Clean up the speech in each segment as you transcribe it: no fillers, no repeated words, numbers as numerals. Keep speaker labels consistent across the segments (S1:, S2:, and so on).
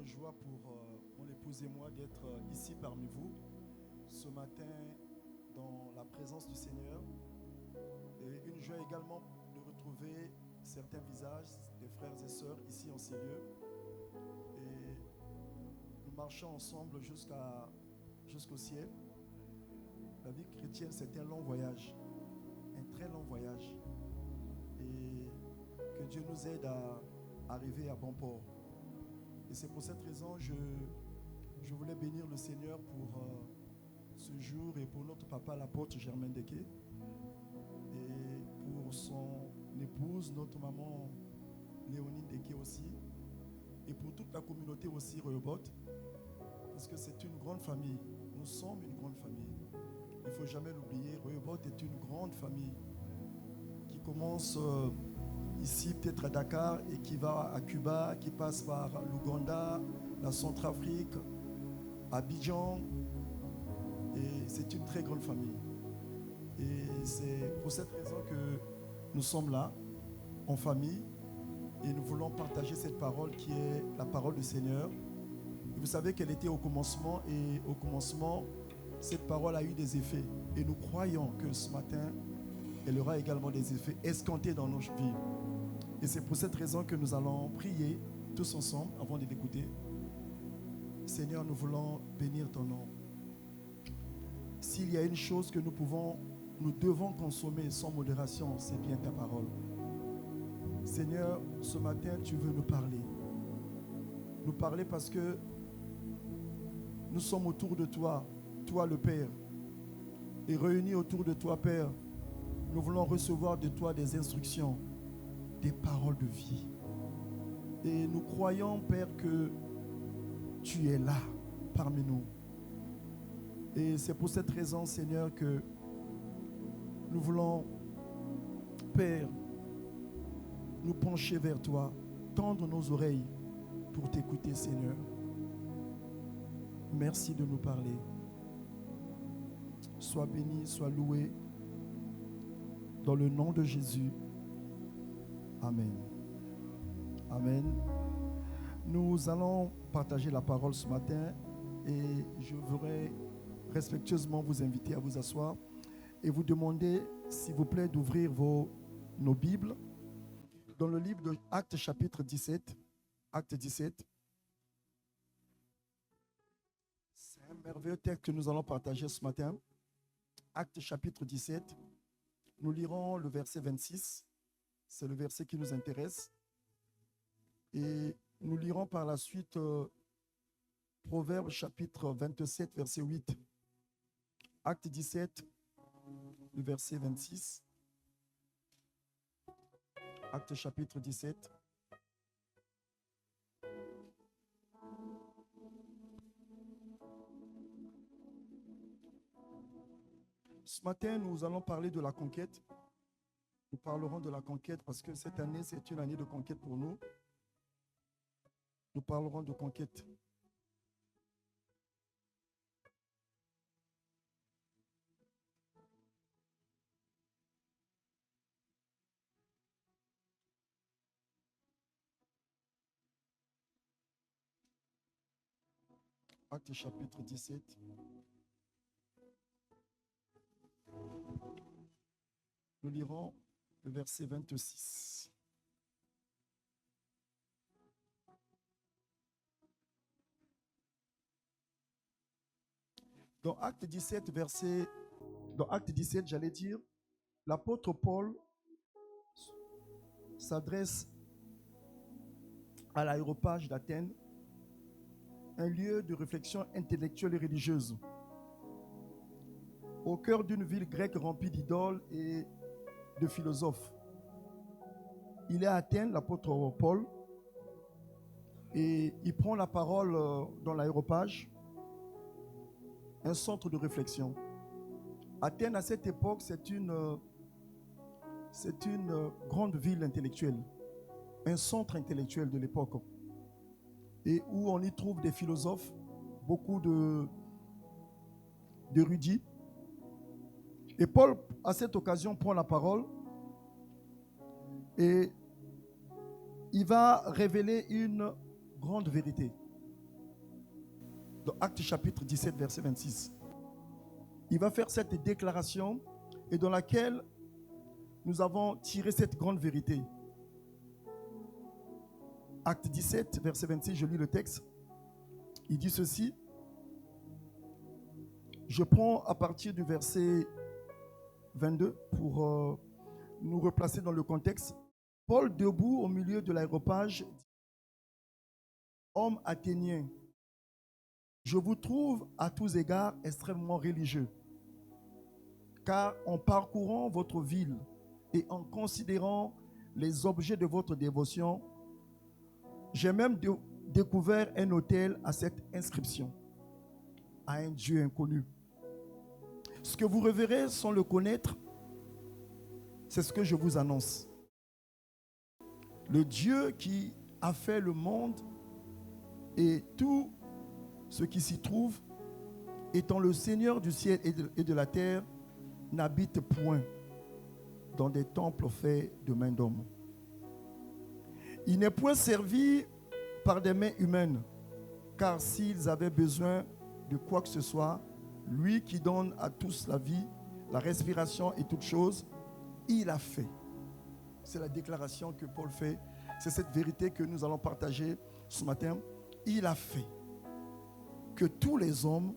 S1: grande joie pour mon épouse et moi d'être ici parmi vous ce matin dans la présence du Seigneur. Et une joie également de retrouver certains visages des frères et sœurs ici en ces lieux. Et nous marchons ensemble jusqu'au ciel. La vie chrétienne, c'est un long voyage, un très long voyage. Et que Dieu nous aide à arriver à bon port. Et c'est pour cette raison que je voulais bénir le Seigneur pour ce jour et pour notre papa, l'apôtre Germain Deké, et pour son épouse, notre maman Léonine Deké aussi, et pour toute la communauté aussi Rehoboth, parce que c'est une grande famille. Nous sommes une grande famille. Il ne faut jamais l'oublier. Rehoboth est une grande famille qui commence ici peut-être à Dakar et qui va à Cuba, qui passe par l'Ouganda, la Centrafrique, Abidjan. Et c'est une très grande famille. Et c'est pour cette raison que nous sommes là, en famille, et nous voulons partager cette parole qui est la parole du Seigneur. Et vous savez qu'elle était au commencement, et au commencement, cette parole a eu des effets. Et nous croyons que ce matin, elle aura également des effets escomptés dans nos vies. Et c'est pour cette raison que nous allons prier tous ensemble avant de l'écouter. Seigneur, nous voulons bénir ton nom. S'il y a une chose que nous devons consommer sans modération, c'est bien ta parole. Seigneur, ce matin, tu veux nous parler. Nous parler parce que nous sommes autour de toi, toi le Père. Et réunis autour de toi, Père, nous voulons recevoir de toi des instructions, des paroles de vie. Et nous croyons, Père, que tu es là parmi nous. Et c'est pour cette raison, Seigneur, que nous voulons, Père, nous pencher vers toi, tendre nos oreilles pour t'écouter, Seigneur. Merci de nous parler. Sois béni, sois loué. Dans le nom de Jésus. Amen. Amen. Nous allons partager la parole ce matin et je voudrais respectueusement vous inviter à vous asseoir et vous demander, s'il vous plaît, d'ouvrir nos Bibles dans le livre de Actes chapitre 17. Actes 17. C'est un merveilleux texte que nous allons partager ce matin. Actes chapitre 17. Nous lirons le verset 26. C'est le verset qui nous intéresse. Et nous lirons par la suite Proverbes chapitre 27, verset 8. Acte 17, le verset 26. Acte chapitre 17. Ce matin, nous allons parler de la conquête. Nous parlerons de la conquête parce que cette année, c'est une année de conquête pour nous. Nous parlerons de conquête. Acte chapitre 17. Nous lirons le verset 26. Dans Acte 17, j'allais dire, l'apôtre Paul s'adresse à l'aéropage d'Athènes, un lieu de réflexion intellectuelle et religieuse, au cœur d'une ville grecque remplie d'idoles et de philosophes. Il est à Athènes, l'apôtre Paul, et il prend la parole dans l'aéropage, un centre de réflexion. Athènes, à cette époque, c'est une grande ville intellectuelle, un centre intellectuel de l'époque, et où on y trouve des philosophes, beaucoup d'érudits. Et Paul, à cette occasion, prend la parole et il va révéler une grande vérité. dans Actes chapitre 17, verset 26. Il va faire cette déclaration et dans laquelle nous avons tiré cette grande vérité. Acte 17, verset 26, je lis le texte. Il dit ceci. Je prends à partir du verset 22 pour nous replacer dans le contexte. Paul, debout au milieu de l'aréopage, dit, homme athénien, je vous trouve à tous égards extrêmement religieux, car en parcourant votre ville et en considérant les objets de votre dévotion, j'ai même découvert un autel à cette inscription, à un Dieu inconnu. Ce que vous reverrez sans le connaître, c'est ce que je vous annonce. Le Dieu qui a fait le monde et tout ce qui s'y trouve, étant le Seigneur du ciel et de la terre, n'habite point dans des temples faits de mains d'hommes. Il n'est point servi par des mains humaines, car s'ils avaient besoin de quoi que ce soit, lui qui donne à tous la vie, la respiration et toutes choses, il a fait. C'est la déclaration que Paul fait. C'est cette vérité que nous allons partager ce matin. Il a fait que tous les hommes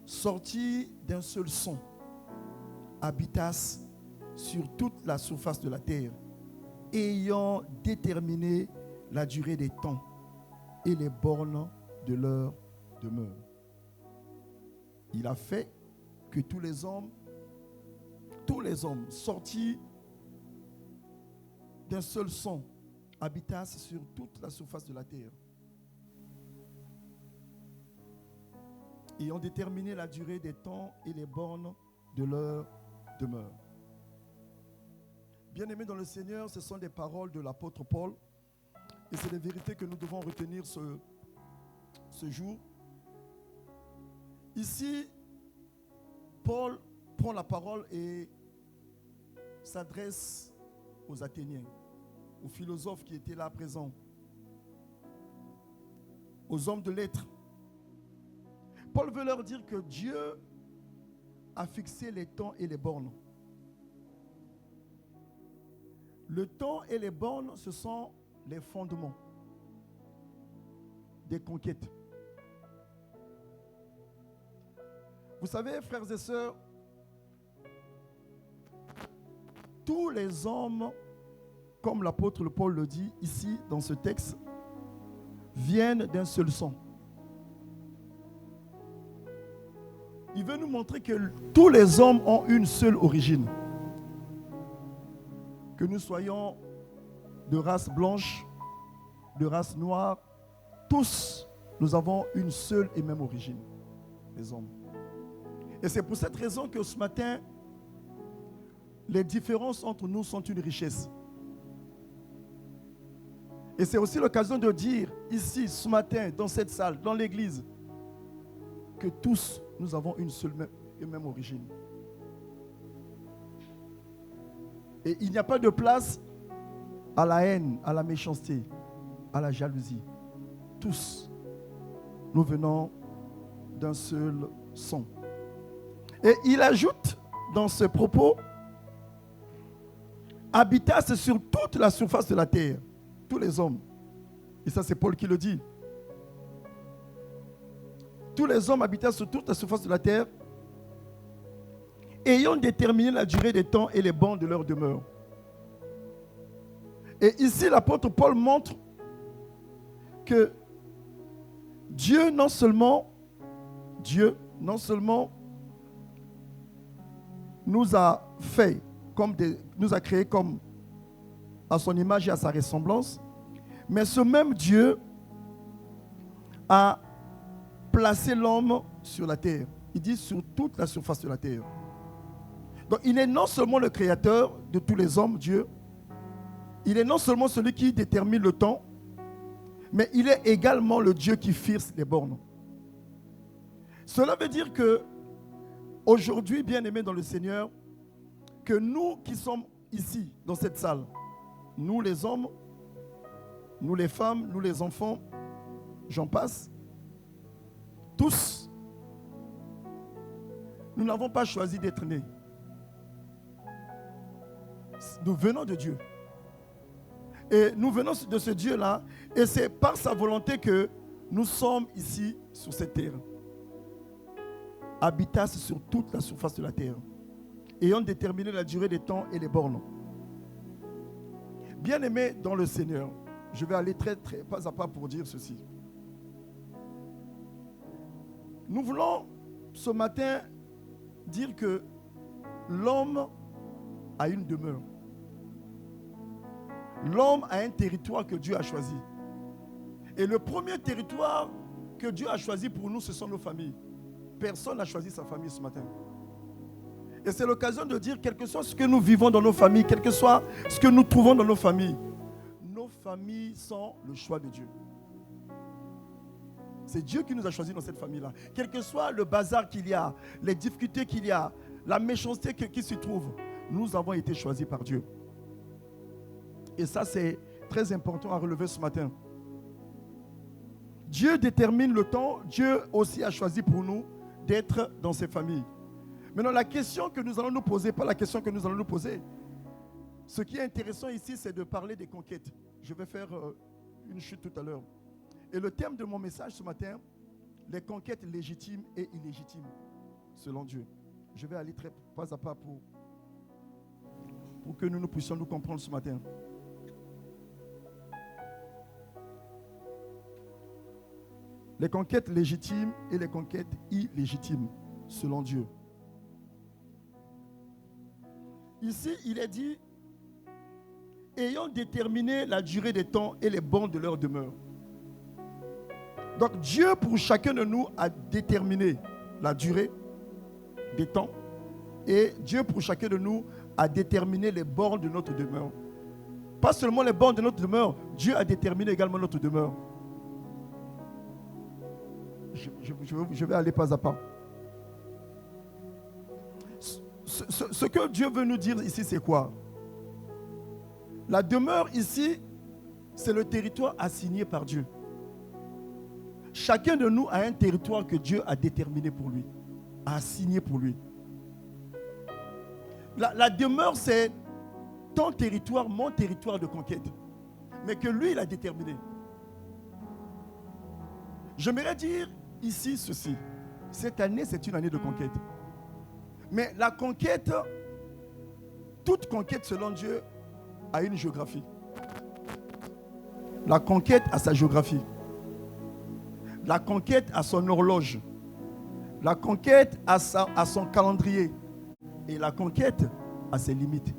S1: sortis d'un seul son habitassent sur toute la surface de la terre, ayant déterminé la durée des temps et les bornes de leur demeure. Il a fait que tous les hommes sortis d'un seul son habitassent sur toute la surface de la terre, et ont déterminé la durée des temps et les bornes de leur demeure. Bien-aimés dans le Seigneur, ce sont des paroles de l'apôtre Paul, et c'est des vérités que nous devons retenir ce jour. Ici, Paul prend la parole et s'adresse aux Athéniens, aux philosophes qui étaient là présents, aux hommes de lettres. Paul veut leur dire que Dieu a fixé les temps et les bornes. Le temps et les bornes, ce sont les fondements des conquêtes. Vous savez, frères et sœurs, tous les hommes, comme l'apôtre Paul le dit ici dans ce texte, viennent d'un seul sang. Il veut nous montrer que tous les hommes ont une seule origine. Que nous soyons de race blanche, de race noire, tous, nous avons une seule et même origine, les hommes. Et c'est pour cette raison que ce matin, les différences entre nous sont une richesse. Et c'est aussi l'occasion de dire ici, ce matin, dans cette salle, dans l'église, que tous, nous avons une seule et même origine. Et il n'y a pas de place à la haine, à la méchanceté, à la jalousie. Tous, nous venons d'un seul sang. Et il ajoute dans ce propos, habitassent sur toute la surface de la terre, tous les hommes. Et ça, c'est Paul qui le dit. Tous les hommes habitassent sur toute la surface de la terre, ayant déterminé la durée des temps et les bornes de leur demeure. Et ici, l'apôtre Paul montre que Dieu non seulement nous a fait, nous a créés comme à son image et à sa ressemblance, mais ce même Dieu a placé l'homme sur la terre. Il dit sur toute la surface de la terre. Donc il est non seulement le créateur de tous les hommes, Dieu, il est non seulement celui qui détermine le temps, mais il est également le Dieu qui fixe les bornes. Cela veut dire que aujourd'hui, bien-aimés dans le Seigneur, que nous qui sommes ici, dans cette salle, nous les hommes, nous les femmes, nous les enfants, j'en passe, Tous, nous n'avons pas choisi d'être nés. Nous venons de Dieu. Et nous venons de ce Dieu-là. Et c'est par sa volonté que nous sommes ici sur cette terre. Habitasse sur toute la surface de la terre. Ayant déterminé la durée des temps et les bornes. Bien-aimés dans le Seigneur, je vais aller très pas à pas pour dire ceci. Nous voulons ce matin dire que l'homme a une demeure. L'homme a un territoire que Dieu a choisi. Et le premier territoire que Dieu a choisi pour nous, ce sont nos familles. Personne n'a choisi sa famille ce matin. Et c'est l'occasion de dire, quel que soit ce que nous vivons dans nos familles, quel que soit ce que nous trouvons dans nos familles sont le choix de Dieu. C'est Dieu qui nous a choisis dans cette famille-là. Quel que soit le bazar qu'il y a, les difficultés qu'il y a, la méchanceté qui s'y trouve, nous avons été choisis par Dieu. Et ça, c'est très important à relever ce matin. Dieu détermine le temps. Dieu aussi a choisi pour nous d'être dans ces familles. Maintenant, la question que nous allons nous poser, pas la question que nous allons nous poser. Ce qui est intéressant ici, c'est de parler des conquêtes. Je vais faire une chute tout à l'heure. Et le thème de mon message ce matin, les conquêtes légitimes et illégitimes, selon Dieu. Je vais aller pas à pas pour que nous puissions nous comprendre ce matin. Les conquêtes légitimes et les conquêtes illégitimes, selon Dieu. Ici, il est dit, ayant déterminé la durée des temps et les bornes de leur demeure. Donc Dieu, pour chacun de nous, a déterminé la durée des temps. Et Dieu, pour chacun de nous, a déterminé les bornes de notre demeure. Pas seulement les bornes de notre demeure, Dieu a déterminé également notre demeure. Je vais aller pas à pas. Ce que Dieu veut nous dire ici, c'est quoi? La demeure ici, c'est le territoire assigné par Dieu. Chacun de nous a un territoire que Dieu a déterminé pour lui, a assigné pour lui. La demeure, c'est ton territoire, mon territoire de conquête, mais que lui, il a déterminé. J'aimerais dire ici ceci. Cette année, c'est une année de conquête. Mais la conquête, toute conquête selon Dieu, a une géographie. La conquête a sa géographie. La conquête a son horloge. La conquête a son calendrier. Et la conquête a ses limites.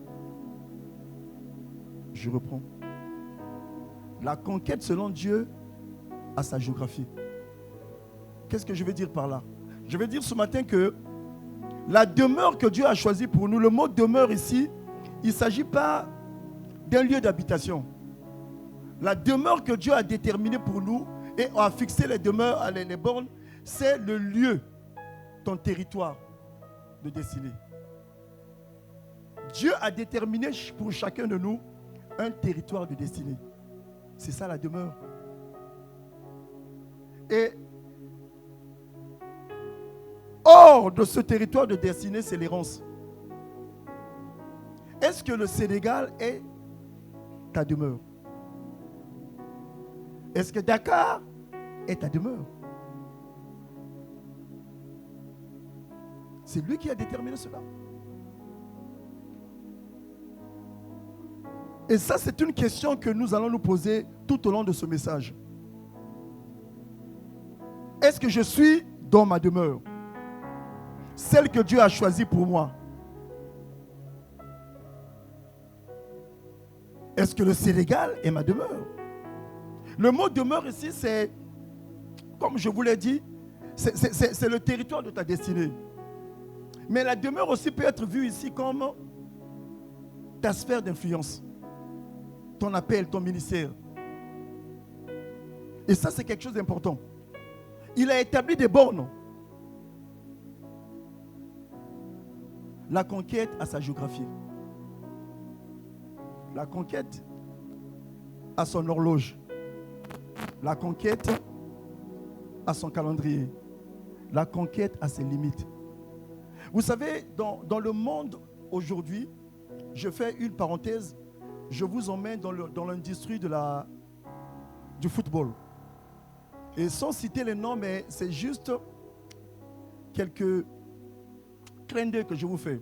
S1: Je reprends. La conquête selon Dieu a sa géographie. Qu'est-ce que je veux dire par là? Je veux dire ce matin que la demeure que Dieu a choisie pour nous, le mot demeure ici, il ne s'agit pas d'un lieu d'habitation. La demeure que Dieu a déterminée pour nous et a fixé les demeures, les bornes, c'est le lieu, ton territoire de destinée. Dieu a déterminé pour chacun de nous un territoire de destinée. C'est ça la demeure. Et hors de ce territoire de destinée, c'est l'errance. Est-ce que le Sénégal est ta demeure? Est-ce que Dakar est ta demeure? C'est lui qui a déterminé cela. Et ça, c'est une question que nous allons nous poser tout au long de ce message. Est-ce que je suis dans ma demeure? Celle que Dieu a choisie pour moi. Est-ce que le Sénégal est ma demeure? Le mot demeure ici, c'est, comme je vous l'ai dit, c'est le territoire de ta destinée. Mais la demeure aussi peut être vue ici comme ta sphère d'influence, ton appel, ton ministère. Et ça, c'est quelque chose d'important. Il a établi des bornes. La conquête a sa géographie. La conquête a son horloge. La conquête a son calendrier. La conquête a ses limites. Vous savez, dans le monde aujourd'hui, je fais une parenthèse, je vous emmène dans l'industrie du football. Et sans citer les noms, mais c'est juste quelques clins d'œil que je vous fais.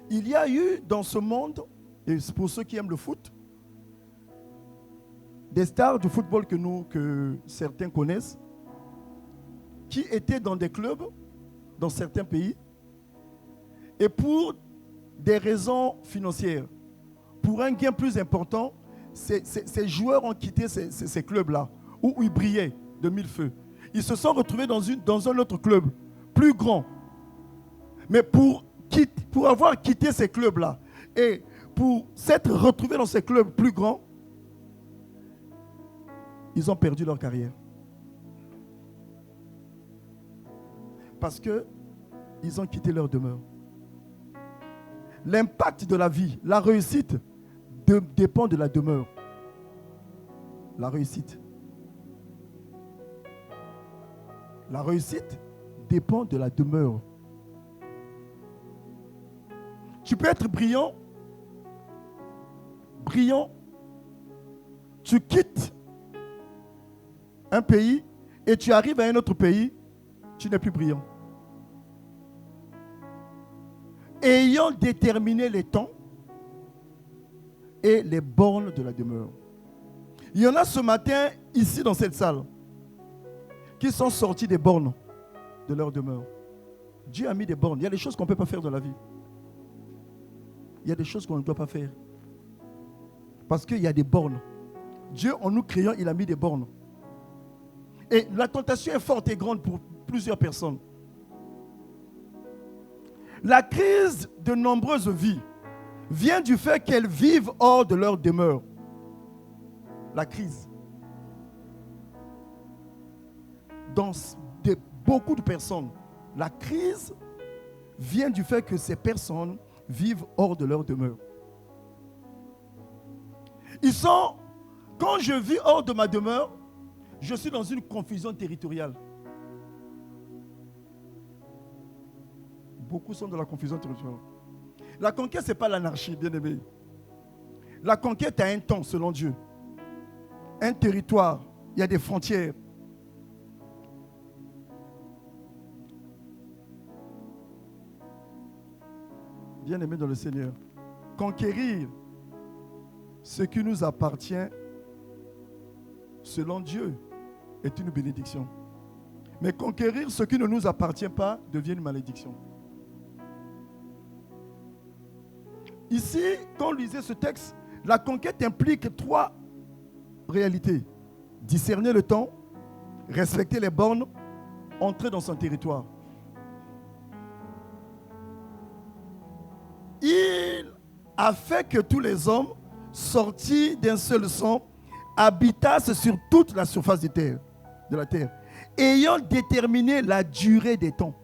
S1: Il y a eu dans ce monde, et c'est pour ceux qui aiment le foot, des stars du football que certains connaissent, qui étaient dans des clubs, dans certains pays, et pour des raisons financières, pour un gain plus important, ces joueurs ont quitté ces clubs-là, où ils brillaient de mille feux. Ils se sont retrouvés dans un autre club, plus grand. Mais pour avoir quitté ces clubs-là, et pour s'être retrouvés dans ces clubs plus grands, ils ont perdu leur carrière. Parce qu'ils ont quitté leur demeure. L'impact de la vie, la réussite, dépend de la demeure. La réussite. La réussite dépend de la demeure. Tu peux être brillant, tu quittes un pays et tu arrives à un autre pays, tu n'es plus brillant. Ayant déterminé les temps et les bornes de la demeure. Il y en a ce matin, ici dans cette salle, qui sont sortis des bornes de leur demeure. Dieu a mis des bornes. Il y a des choses qu'on ne peut pas faire dans la vie. Il y a des choses qu'on ne doit pas faire. Parce qu'il y a des bornes. Dieu, en nous créant, il a mis des bornes. Et la tentation est forte et grande pour plusieurs personnes. La crise de nombreuses vies vient du fait qu'elles vivent hors de leur demeure. La crise. Dans beaucoup de personnes, la crise vient du fait que ces personnes vivent hors de leur demeure. Quand je vis hors de ma demeure, je suis dans une confusion territoriale. Beaucoup sont dans la confusion territoriale. La conquête, ce n'est pas l'anarchie, bien aimé. La conquête a un temps, selon Dieu. Un territoire, il y a des frontières. Bien aimé dans le Seigneur. Conquérir ce qui nous appartient, selon Dieu, est une bénédiction. Mais conquérir ce qui ne nous appartient pas devient une malédiction. Ici, quand on lisait ce texte, la conquête implique 3 réalités. Discerner le temps, respecter les bornes, entrer dans son territoire. Il a fait que tous les hommes, sortis d'un seul sang, habitassent sur toute la surface de la terre, ayant déterminé la durée des temps.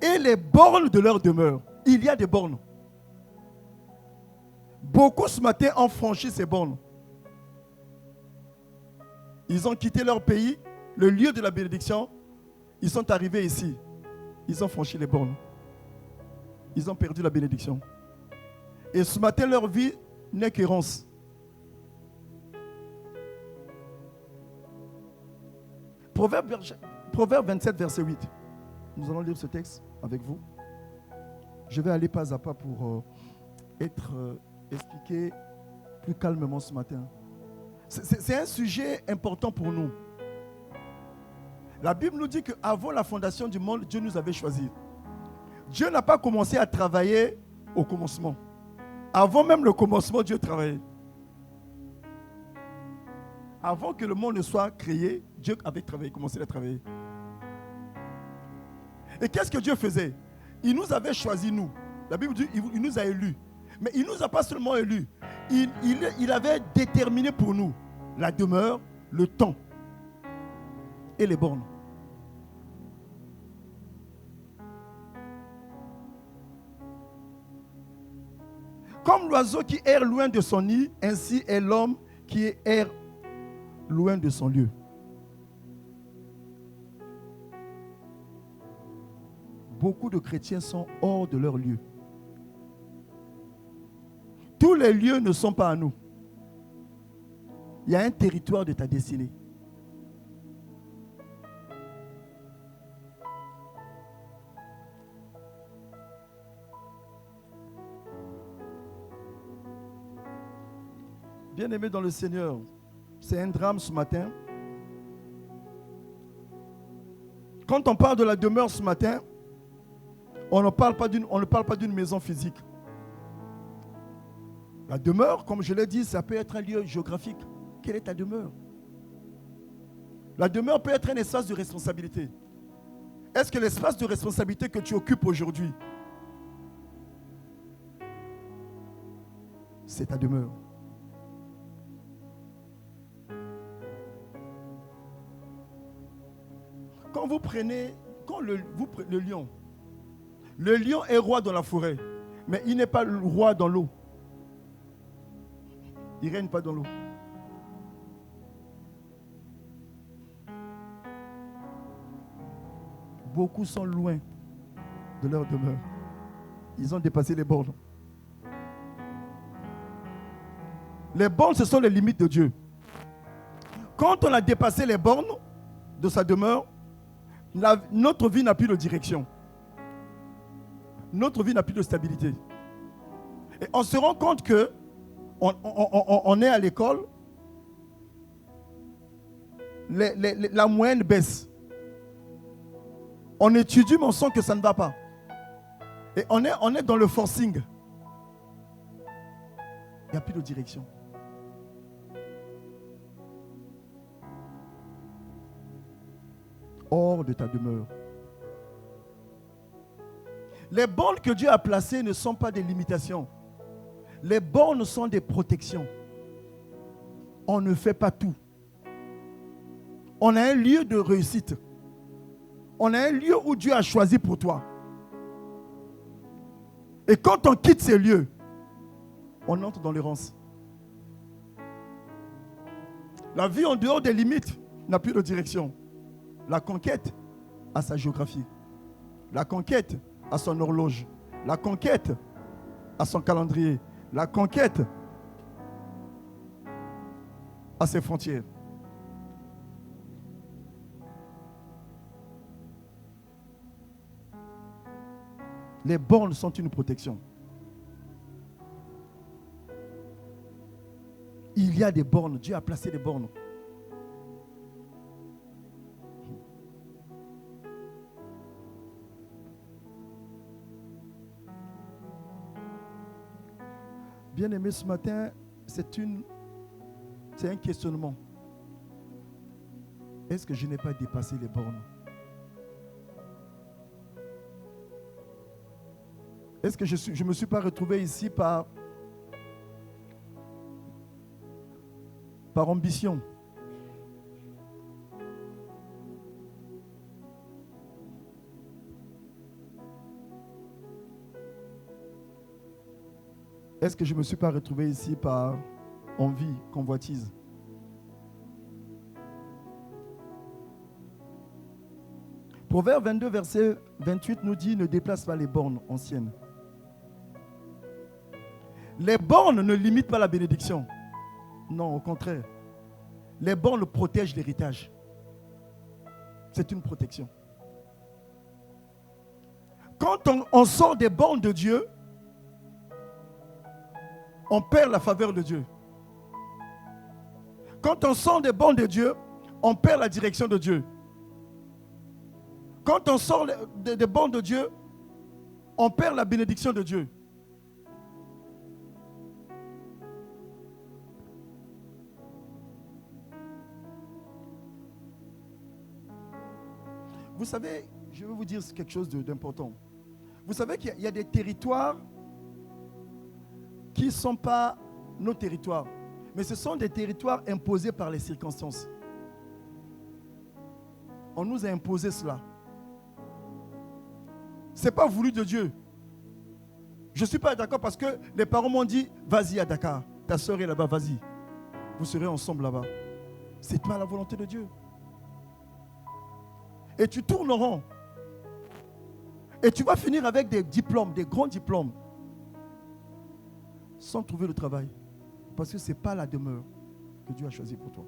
S1: Et les bornes de leur demeure. Il y a des bornes. Beaucoup ce matin ont franchi ces bornes. Ils ont quitté leur pays, le lieu de la bénédiction. Ils sont arrivés ici. Ils ont franchi les bornes. Ils ont perdu la bénédiction. Et ce matin, leur vie n'est qu'errance. Proverbe 27, verset 8. Nous allons lire ce texte avec vous. Je vais aller pas à pas pour expliquer plus calmement ce matin. C'est un sujet important pour nous. La Bible nous dit qu'avant la fondation du monde, Dieu nous avait choisis. Dieu n'a pas commencé à travailler au commencement. Avant même le commencement, Dieu travaillait. Avant que le monde ne soit créé, Dieu avait travaillé, commencé à travailler. Et qu'est-ce que Dieu faisait? Il nous avait choisis, nous. La Bible dit qu'il nous a élus. Mais il ne nous a pas seulement élus. Il avait déterminé pour nous la demeure, le temps et les bornes. Comme l'oiseau qui erre loin de son nid, ainsi est l'homme qui erre loin de son lieu. beaucoup de chrétiens sont hors de leur lieu. Tous les lieux ne sont pas à nous. Il y a un territoire de ta destinée. Bien-aimé dans le Seigneur, c'est un drame ce matin. Quand on parle de la demeure ce matin, on ne parle pas d'une maison physique. La demeure, comme je l'ai dit, ça peut être un lieu géographique. Quelle est ta demeure? La demeure peut être un espace de responsabilité. Est-ce que l'espace de responsabilité que tu occupes aujourd'hui, c'est ta demeure? Quand vous prenez, le lion, le lion est roi dans la forêt, mais il n'est pas le roi dans l'eau. Il ne règne pas dans l'eau. Beaucoup sont loin de leur demeure. Ils ont dépassé les bornes. Les bornes, ce sont les limites de Dieu. Quand on a dépassé les bornes de sa demeure, notre vie n'a plus de direction. Notre vie n'a plus de stabilité. Et on se rend compte que on est à l'école, la moyenne baisse. On étudie, mais on sent que ça ne va pas. Et on est dans le forcing. Il n'y a plus de direction. Hors de ta demeure. Les bornes que Dieu a placées ne sont pas des limitations. Les bornes sont des protections. On ne fait pas tout. On a un lieu de réussite. On a un lieu où Dieu a choisi pour toi. Et quand on quitte ces lieux, on entre dans l'errance. La vie en dehors des limites n'a plus de direction. La conquête a sa géographie. La conquête a son horloge. La conquête a son calendrier. La conquête a ses frontières. Les bornes sont une protection. Il y a des bornes. Dieu a placé des bornes. Bien-aimé, ce matin, c'est un questionnement. Est-ce que je n'ai pas dépassé les bornes? Est-ce que je ne me suis pas retrouvé ici par ambition? Est-ce que je ne me suis pas retrouvé ici par envie, convoitise? Proverbe 22, verset 28 nous dit: ne déplace pas les bornes anciennes. Les bornes ne limitent pas la bénédiction. Non, au contraire. Les bornes protègent l'héritage. C'est une protection. Quand on sort des bornes de Dieu, on perd la faveur de Dieu. Quand on sort des bornes de Dieu, on perd la direction de Dieu. Quand on sort des bornes de Dieu, on perd la bénédiction de Dieu. Vous savez, je vais vous dire quelque chose d'important. Vous savez qu'il y a des territoires qui ne sont pas nos territoires, mais ce sont des territoires imposés par les circonstances. On nous a imposé cela. Ce n'est pas voulu de Dieu. Je ne suis pas d'accord parce que les parents m'ont dit: vas-y à Dakar, ta soeur est là-bas, vas-y. Vous serez ensemble là-bas. Ce n'est pas la volonté de Dieu. Et tu tournes en rond. Et tu vas finir avec des diplômes, des grands diplômes, sans trouver le travail. Parce que ce n'est pas la demeure que Dieu a choisie pour toi.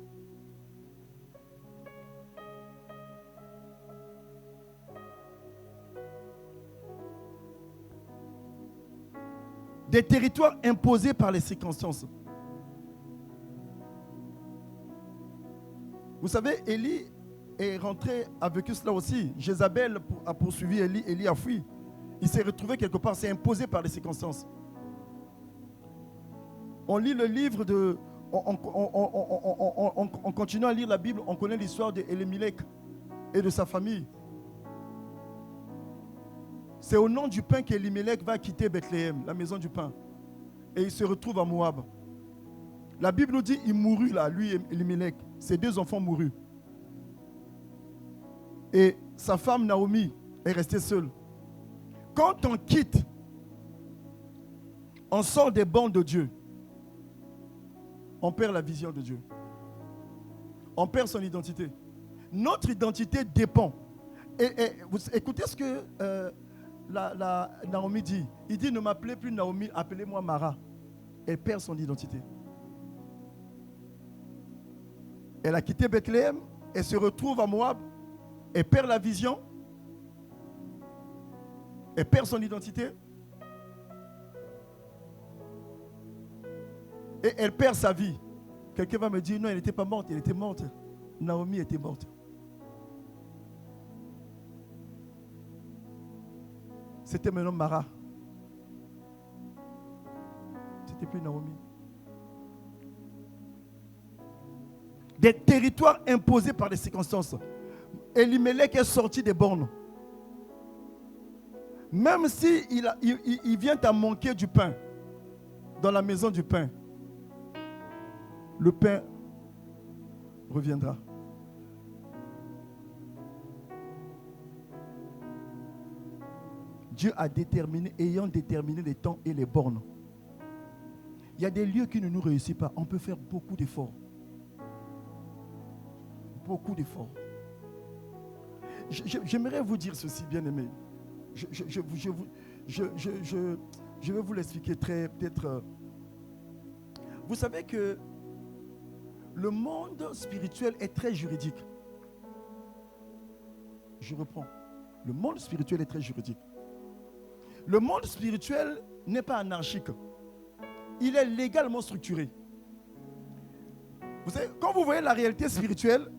S1: Des territoires imposés par les circonstances. Vous savez, Élie est rentré avec cela aussi. Jézabel a poursuivi Élie, Élie a fui. Il s'est retrouvé quelque part, c'est imposé par les circonstances. On lit le livre de... On continue à lire la Bible, on connaît l'histoire d'Élimélec et de sa famille. C'est au nom du pain qu'Élimélec va quitter Bethléem, la maison du pain. Et il se retrouve à Moab. La Bible nous dit qu'il mourut là, lui et Élimélec. Ses 2 enfants mourus. Et sa femme Naomi est restée seule. Quand on quitte, on sort des bancs de Dieu. On perd la vision de Dieu. On perd son identité. Notre identité dépend. Et vous écoutez ce que Naomi dit. Il dit, ne m'appelez plus Naomi, appelez-moi Mara. Elle perd son identité. Elle a quitté Bethléem, elle se retrouve à Moab, elle perd la vision, elle perd son identité, et elle perd sa vie. Quelqu'un va me dire, non, elle n'était pas morte, elle était morte. Naomi était morte. C'était maintenant Mara. C'était plus Naomi. Des territoires imposés par les circonstances. Élimélec est sorti des bornes. Même si il vient à manquer du pain dans la maison du pain, le pain reviendra. Dieu a déterminé, ayant déterminé les temps et les bornes. Il y a des lieux qui ne nous réussissent pas. On peut faire beaucoup d'efforts. Beaucoup d'efforts. J'aimerais vous dire ceci, bien-aimés. Je vais vous l'expliquer peut-être. Vous savez que le monde spirituel est très juridique. Je reprends. Le monde spirituel est très juridique. Le monde spirituel n'est pas anarchique. Il est légalement structuré. Vous savez, quand vous voyez la réalité spirituelle,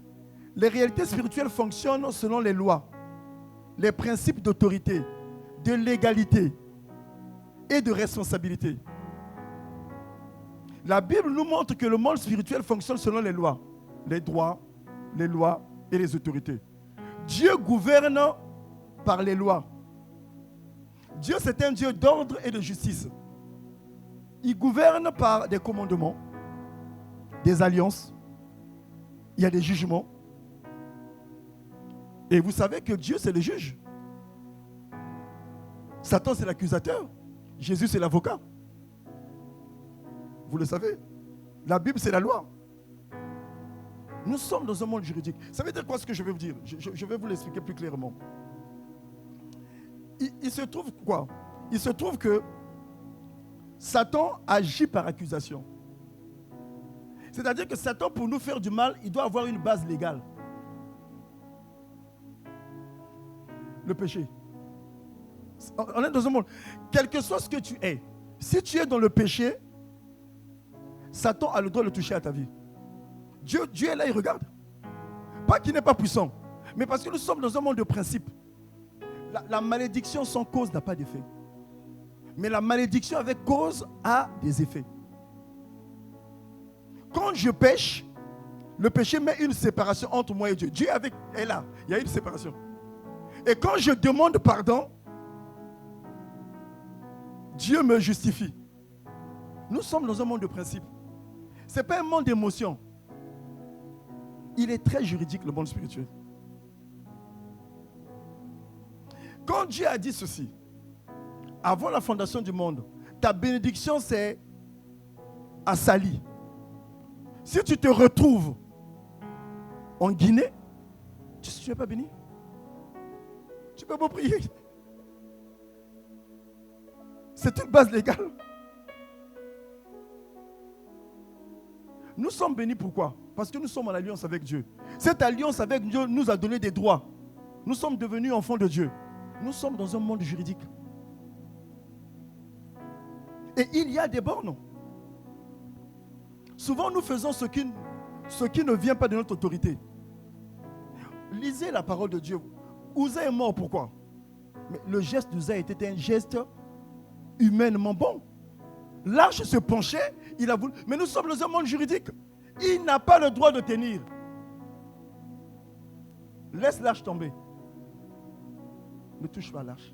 S1: les réalités spirituelles fonctionnent selon les lois, les principes d'autorité, de légalité et de responsabilité. La Bible nous montre que le monde spirituel fonctionne selon les lois, les droits, les lois et les autorités. Dieu gouverne par les lois. Dieu, c'est un Dieu d'ordre et de justice. Il gouverne par des commandements, des alliances. Il y a des jugements. Et vous savez que Dieu, c'est le juge. Satan, c'est l'accusateur. Jésus, c'est l'avocat. Vous le savez. La Bible, c'est la loi. Nous sommes dans un monde juridique. Ça veut dire quoi ce que je vais vous dire? Je vais vous l'expliquer plus clairement. Il se trouve quoi? Il se trouve que Satan agit par accusation. C'est-à-dire que Satan, pour nous faire du mal, il doit avoir une base légale. Le péché. On est dans un monde. Quel que soit ce que tu es, si tu es dans le péché, Satan a le droit de toucher à ta vie. Dieu est là, il regarde. Pas qu'il n'est pas puissant, mais parce que nous sommes dans un monde de principes. La malédiction sans cause n'a pas d'effet. Mais la malédiction avec cause a des effets. Quand je pêche, le péché met une séparation entre moi et Dieu. Dieu est là, il y a une séparation. Et quand je demande pardon, Dieu me justifie. Nous sommes dans un monde de principes. Ce n'est pas un monde d'émotions. Il est très juridique, le monde spirituel. Quand Dieu a dit ceci, avant la fondation du monde, ta bénédiction c'est à Sali. Si tu te retrouves en Guinée, tu n'es pas béni. Tu peux pas prier. C'est une base légale. Nous sommes bénis pourquoi? Parce que nous sommes en alliance avec Dieu. Cette alliance avec Dieu nous a donné des droits. Nous sommes devenus enfants de Dieu. Nous sommes dans un monde juridique. Et il y a des bornes. Souvent, nous faisons ce qui ne vient pas de notre autorité. Lisez la parole de Dieu. Uza est mort, pourquoi? Mais le geste d'Uza était un geste humainement bon. L'arche se penchait, il a voulu. Mais nous sommes dans un monde juridique. Il n'a pas le droit de tenir. Laisse l'arche tomber. Ne touche pas à l'arche.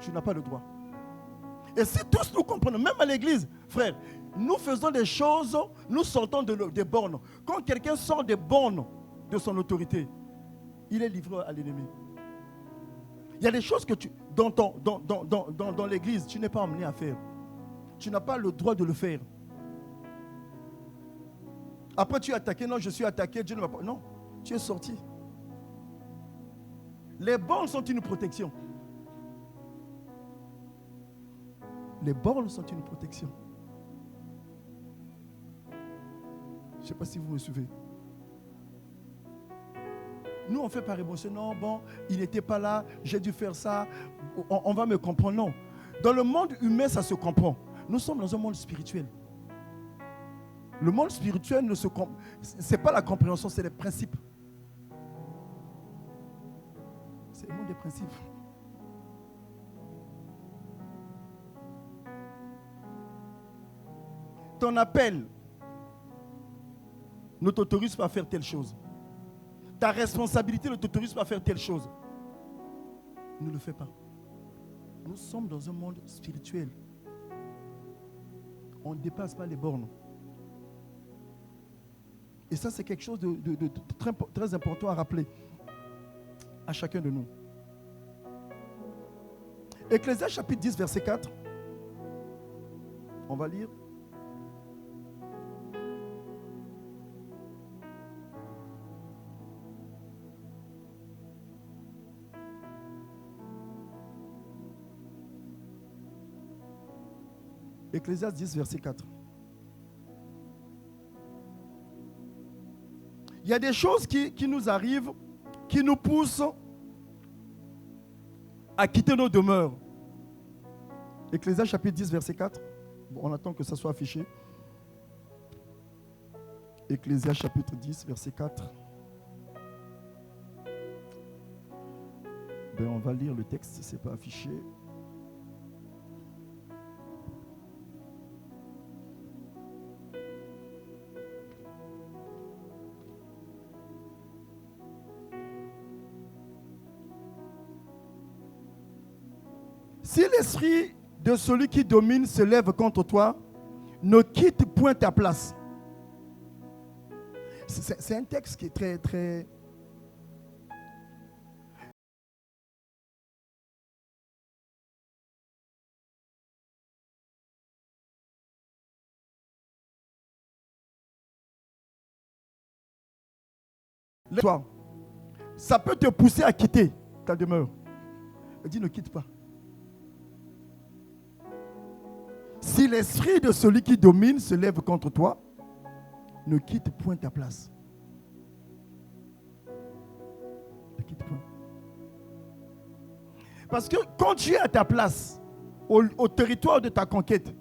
S1: Tu n'as pas le droit. Et si tous nous comprenons, même à l'église, frère, nous faisons des choses, nous sortons des bornes. Quand quelqu'un sort des bornes de son autorité, il est livré à l'ennemi. Il y a des choses que dans l'église, tu n'es pas amené à faire. Tu n'as pas le droit de le faire. Après, tu es attaqué. Non, je suis attaqué. Dieu ne va pas. Non, tu es sorti. Les bornes sont une protection. Les bornes sont une protection. Je ne sais pas si vous me suivez. Nous, on fait par émotion. Non, bon, il n'était pas là, j'ai dû faire ça. On va me comprendre. Non. Dans le monde humain, ça se comprend. Nous sommes dans un monde spirituel. Le monde spirituel, ce n'est pas la compréhension, c'est les principes. C'est le monde des principes. Ton appel ne t'autorise pas à faire telle chose. Ta responsabilité ne t'autorise pas à faire telle chose. Ne le fais pas. Nous sommes dans un monde spirituel. On ne dépasse pas les bornes. Et ça, c'est quelque chose de très important à rappeler à chacun de nous. Ecclésiaste chapitre 10, verset 4. On va lire. Ecclésiaste 10, verset 4. Il y a des choses qui nous arrivent, qui nous poussent à quitter nos demeures. Ecclésiaste chapitre 10, verset 4. Bon, on attend que ça soit affiché. Ecclésiaste chapitre 10, verset 4. Ben, on va lire le texte si ce n'est pas affiché. Si l'esprit de celui qui domine se lève contre toi, ne quitte point ta place. C'est un texte qui est très, très... Toi, ça peut te pousser à quitter ta demeure. Il dit ne quitte pas. Si l'esprit de celui qui domine se lève contre toi, ne quitte point ta place. Ne quitte point. Parce que quand tu es à ta place, au territoire de ta conquête,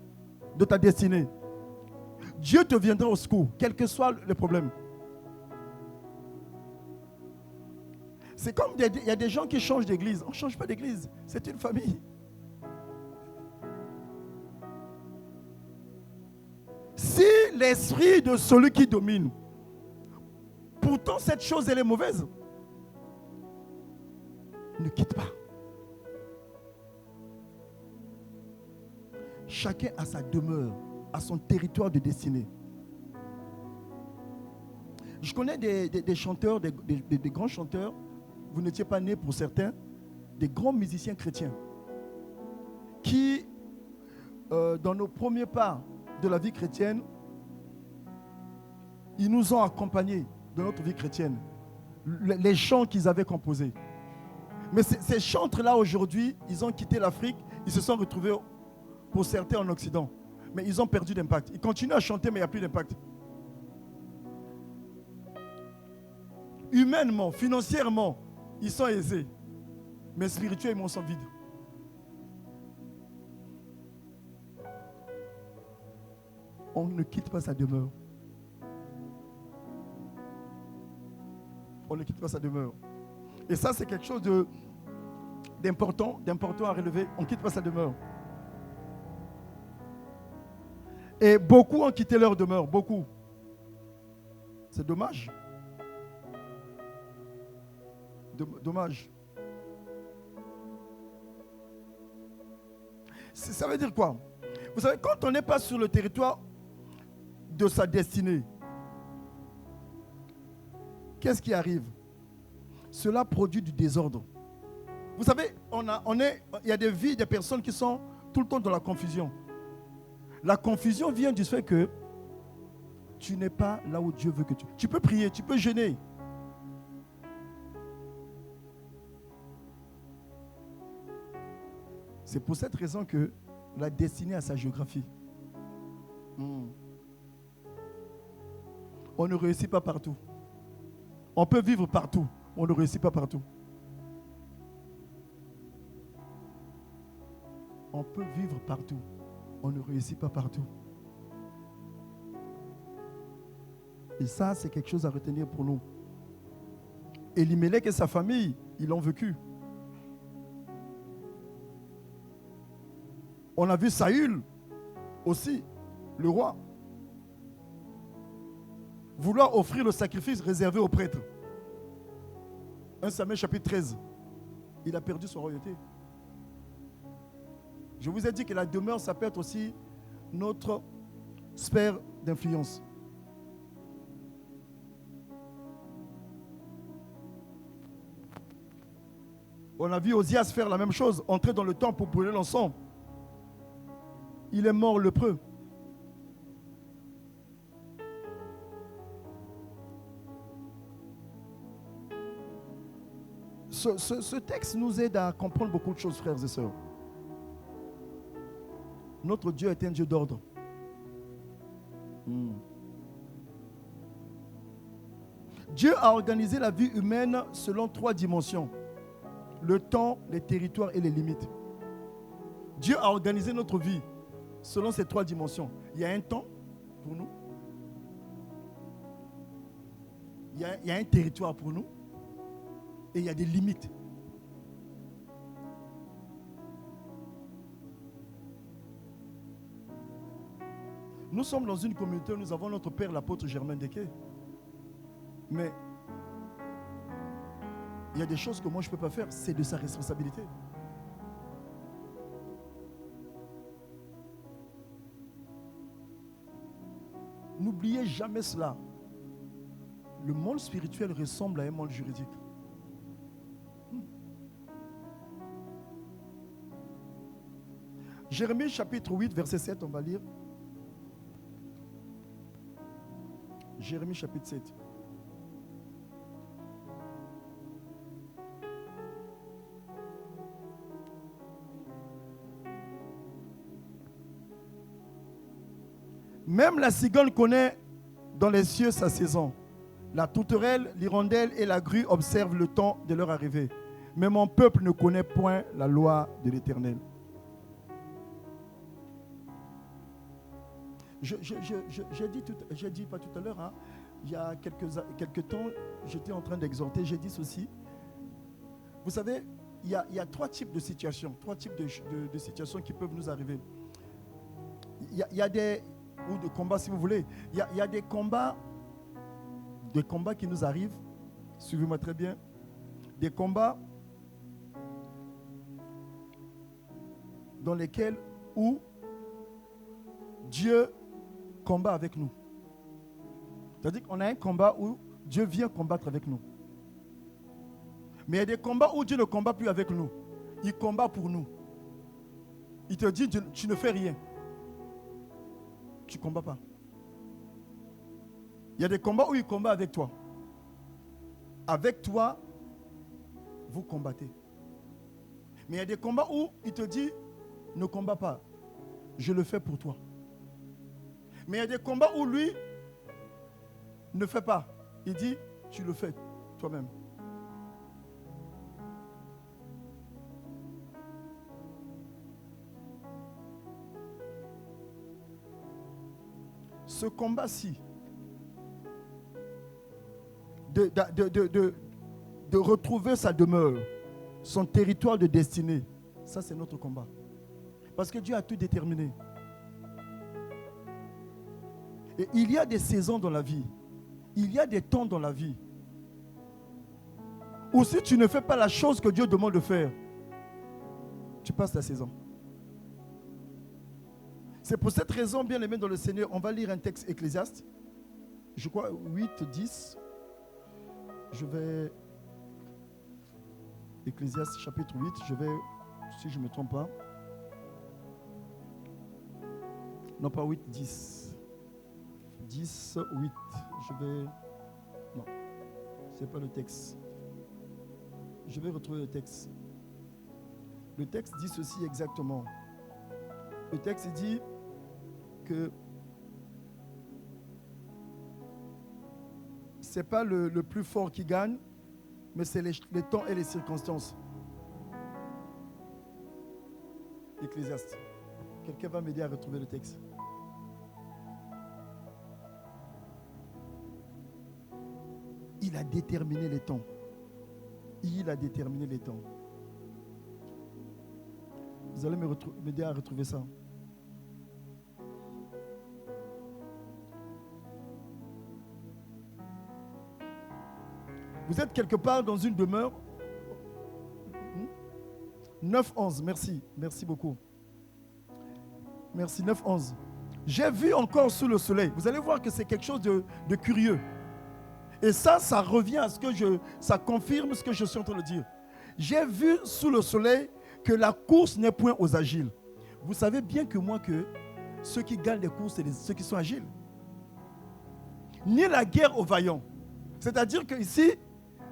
S1: de ta destinée, Dieu te viendra au secours, quel que soit le problème. C'est comme il y a des gens qui changent d'église. On ne change pas d'église, c'est une famille. Si l'esprit de celui qui domine, pourtant cette chose elle est mauvaise, ne quitte pas. Chacun a sa demeure, a son territoire de destinée. Je connais des chanteurs, des grands chanteurs, vous n'étiez pas nés pour certains, des grands musiciens chrétiens qui, dans nos premiers pas de la vie chrétienne, ils nous ont accompagnés dans notre vie chrétienne. Les chants qu'ils avaient composés. Mais ces chantres-là, aujourd'hui, ils ont quitté l'Afrique, ils se sont retrouvés pour certains en Occident. Mais ils ont perdu d'impact. Ils continuent à chanter, mais il n'y a plus d'impact. Humainement, financièrement, ils sont aisés. Mais spirituellement, ils sont vides. On ne quitte pas sa demeure. On ne quitte pas sa demeure. Et ça, c'est quelque chose d'important à relever. On ne quitte pas sa demeure. Et beaucoup ont quitté leur demeure. Beaucoup. C'est dommage. Dommage. Ça veut dire quoi? Vous savez, quand on n'est pas sur le territoire de sa destinée, qu'est-ce qui arrive? Cela produit du désordre. Vous savez, il y a des vies, des personnes qui sont tout le temps dans la confusion. La confusion vient du fait que tu n'es pas là où Dieu veut que tu... Tu peux prier, tu peux jeûner. C'est pour cette raison que la destinée a sa géographie. On ne réussit pas partout. On peut vivre partout. On ne réussit pas partout. On peut vivre partout. On ne réussit pas partout. Et ça, c'est quelque chose à retenir pour nous. Elimelech et sa famille, ils l'ont vécu. On a vu Saül aussi, le roi, vouloir offrir le sacrifice réservé aux prêtres. 1 Samuel chapitre 13. Il a perdu son royauté. Je vous ai dit que la demeure, ça peut être aussi notre sphère d'influence. On a vu Osias faire la même chose, entrer dans le temple pour brûler l'encens. Il est mort lépreux. Ce texte nous aide à comprendre beaucoup de choses, frères et sœurs. Notre Dieu est un Dieu d'ordre. Dieu a organisé la vie humaine selon 3 dimensions. Le temps, les territoires et les limites. Dieu a organisé notre vie selon ces 3 dimensions. Il y a un temps pour nous. Il y a un territoire pour nous. Et il y a des limites. Nous sommes dans une communauté où nous avons notre père, l'apôtre Germain Dequet. Mais il y a des choses que moi je ne peux pas faire. C'est de sa responsabilité. N'oubliez jamais cela. Le monde spirituel ressemble à un monde juridique. Jérémie chapitre 8, verset 7, on va lire. Jérémie chapitre 7. Même la cigogne connaît dans les cieux sa saison. La tourterelle, l'hirondelle et la grue observent le temps de leur arrivée. Mais mon peuple ne connaît point la loi de l'Éternel. J'ai dit pas tout à l'heure, il y a quelques temps, j'étais en train d'exhorter, j'ai dit ceci. Vous savez, il y a 3 types de situations, 3 types de situations qui peuvent nous arriver. Il y a des, ou de combats si vous voulez, il y a des combats qui nous arrivent, suivez-moi très bien, des combats dans lesquels où Dieu combat avec nous. C'est-à-dire qu'on a un combat où Dieu vient combattre avec nous. Mais il y a des combats où Dieu ne combat plus avec nous. Il combat pour nous. Il te dit, tu ne fais rien. Tu ne combats pas. Il y a des combats où il combat avec toi. Avec toi, vous combattez. Mais il y a des combats où il te dit, ne combat pas. je le fais pour toi. Mais il y a des combats où lui ne fait pas. Il dit, tu le fais toi-même. Ce combat-ci, de retrouver sa demeure, son territoire de destinée, ça c'est notre combat. Parce que Dieu a tout déterminé. Et il y a des saisons dans la vie, il y a des temps dans la vie, où si tu ne fais pas la chose que Dieu demande de faire, tu passes la saison. C'est pour cette raison, bien aimé dans le Seigneur, on va lire un texte Ecclésiaste, je crois 8, 10. Je vais... Ecclésiaste chapitre 8, je vais, si je ne me trompe pas. Non, pas 8, 10. 10, 8. Je vais... Non, ce n'est pas le texte. Je vais retrouver le texte. Le texte dit ceci exactement. Le texte dit que ce n'est pas le plus fort qui gagne, mais c'est les temps et les circonstances. Ecclésiaste. Quelqu'un va m'aider à retrouver le texte. Il a déterminé les temps. Il a déterminé les temps. Vous allez m'aider à retrouver ça. Vous êtes quelque part dans une demeure. 9-11, merci. Merci beaucoup. Merci, 9-11. J'ai vu encore sous le soleil. Vous allez voir que c'est quelque chose de curieux. Et ça revient à ce que ça confirme ce que je suis en train de dire. J'ai vu sous le soleil que la course n'est point aux agiles. Vous savez bien que moi que ceux qui gagnent les courses, c'est ceux qui sont agiles. Ni la guerre aux vaillants. C'est-à-dire qu'ici,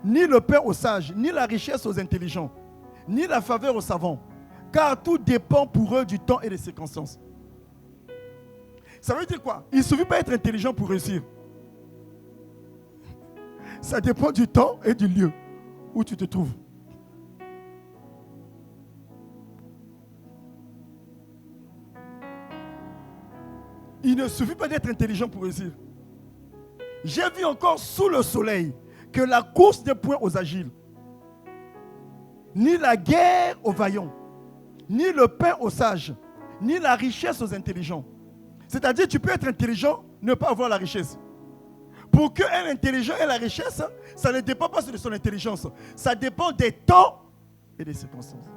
S1: ni le pain aux sages, ni la richesse aux intelligents, ni la faveur aux savants. Car tout dépend pour eux du temps et des circonstances. Ça veut dire quoi? Il ne suffit pas d'être intelligent pour réussir. Ça dépend du temps et du lieu où tu te trouves. Il ne suffit pas d'être intelligent pour réussir. J'ai vu encore sous le soleil que la course n'est point aux agiles, ni la guerre aux vaillants, ni le pain aux sages, ni la richesse aux intelligents. C'est-à-dire, tu peux être intelligent, ne pas avoir la richesse. Pour qu'un intelligent ait la richesse, ça ne dépend pas de son intelligence. Ça dépend des temps et des circonstances.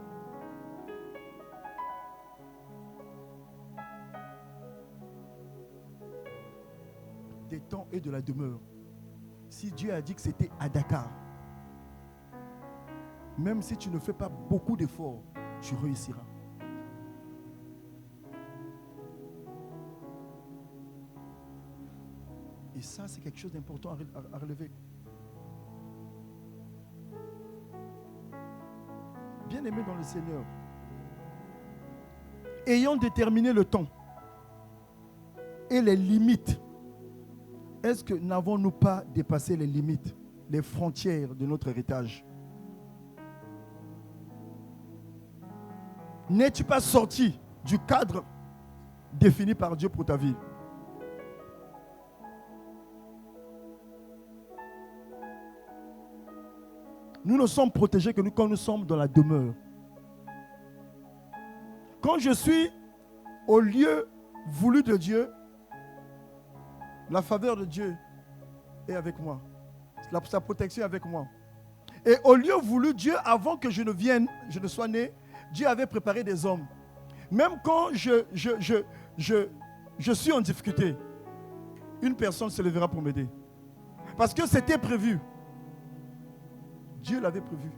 S1: Des temps et de la demeure. Si Dieu a dit que c'était à Dakar, même si tu ne fais pas beaucoup d'efforts, tu réussiras. Et ça, c'est quelque chose d'important à relever. Bien-aimés dans le Seigneur, ayant déterminé le temps et les limites, est-ce que n'avons-nous pas dépassé les limites, les frontières de notre héritage? N'es-tu pas sorti du cadre défini par Dieu pour ta vie? Nous ne sommes protégés que quand nous sommes dans la demeure. Quand je suis au lieu voulu de Dieu, la faveur de Dieu est avec moi. Sa protection est avec moi. Et au lieu voulu, Dieu, avant que je ne sois né, Dieu avait préparé des hommes. Même quand je suis en difficulté, une personne se lèvera pour m'aider. Parce que c'était prévu. Dieu l'avait prévu.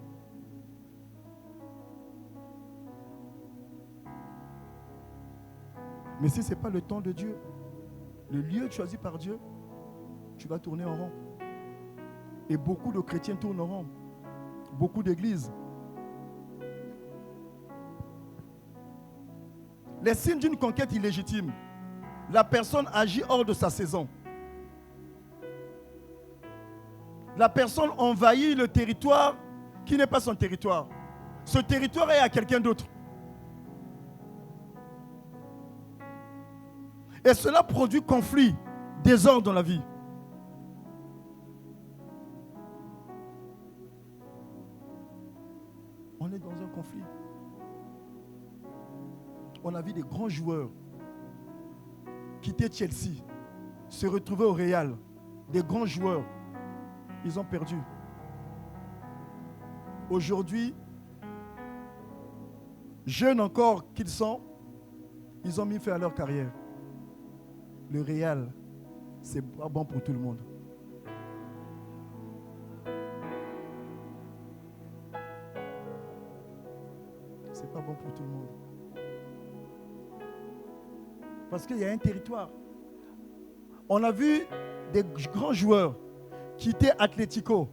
S1: Mais si ce n'est pas le temps de Dieu, le lieu choisi par Dieu, tu vas tourner en rond. Et beaucoup de chrétiens tournent en rond. Beaucoup d'églises. Les signes d'une conquête illégitime. La personne agit hors de sa saison. La personne envahit le territoire qui n'est pas son territoire. Ce territoire est à quelqu'un d'autre. Et cela produit conflit, désordre dans la vie. On est dans un conflit. On a vu des grands joueurs quitter Chelsea, se retrouver au Real. Des grands joueurs, ils ont perdu. Aujourd'hui, jeunes encore qu'ils sont, ils ont mis fin à leur carrière. Le Real, c'est pas bon pour tout le monde. C'est pas bon pour tout le monde. Parce qu'il y a un territoire. On a vu des grands joueurs quitter Atlético,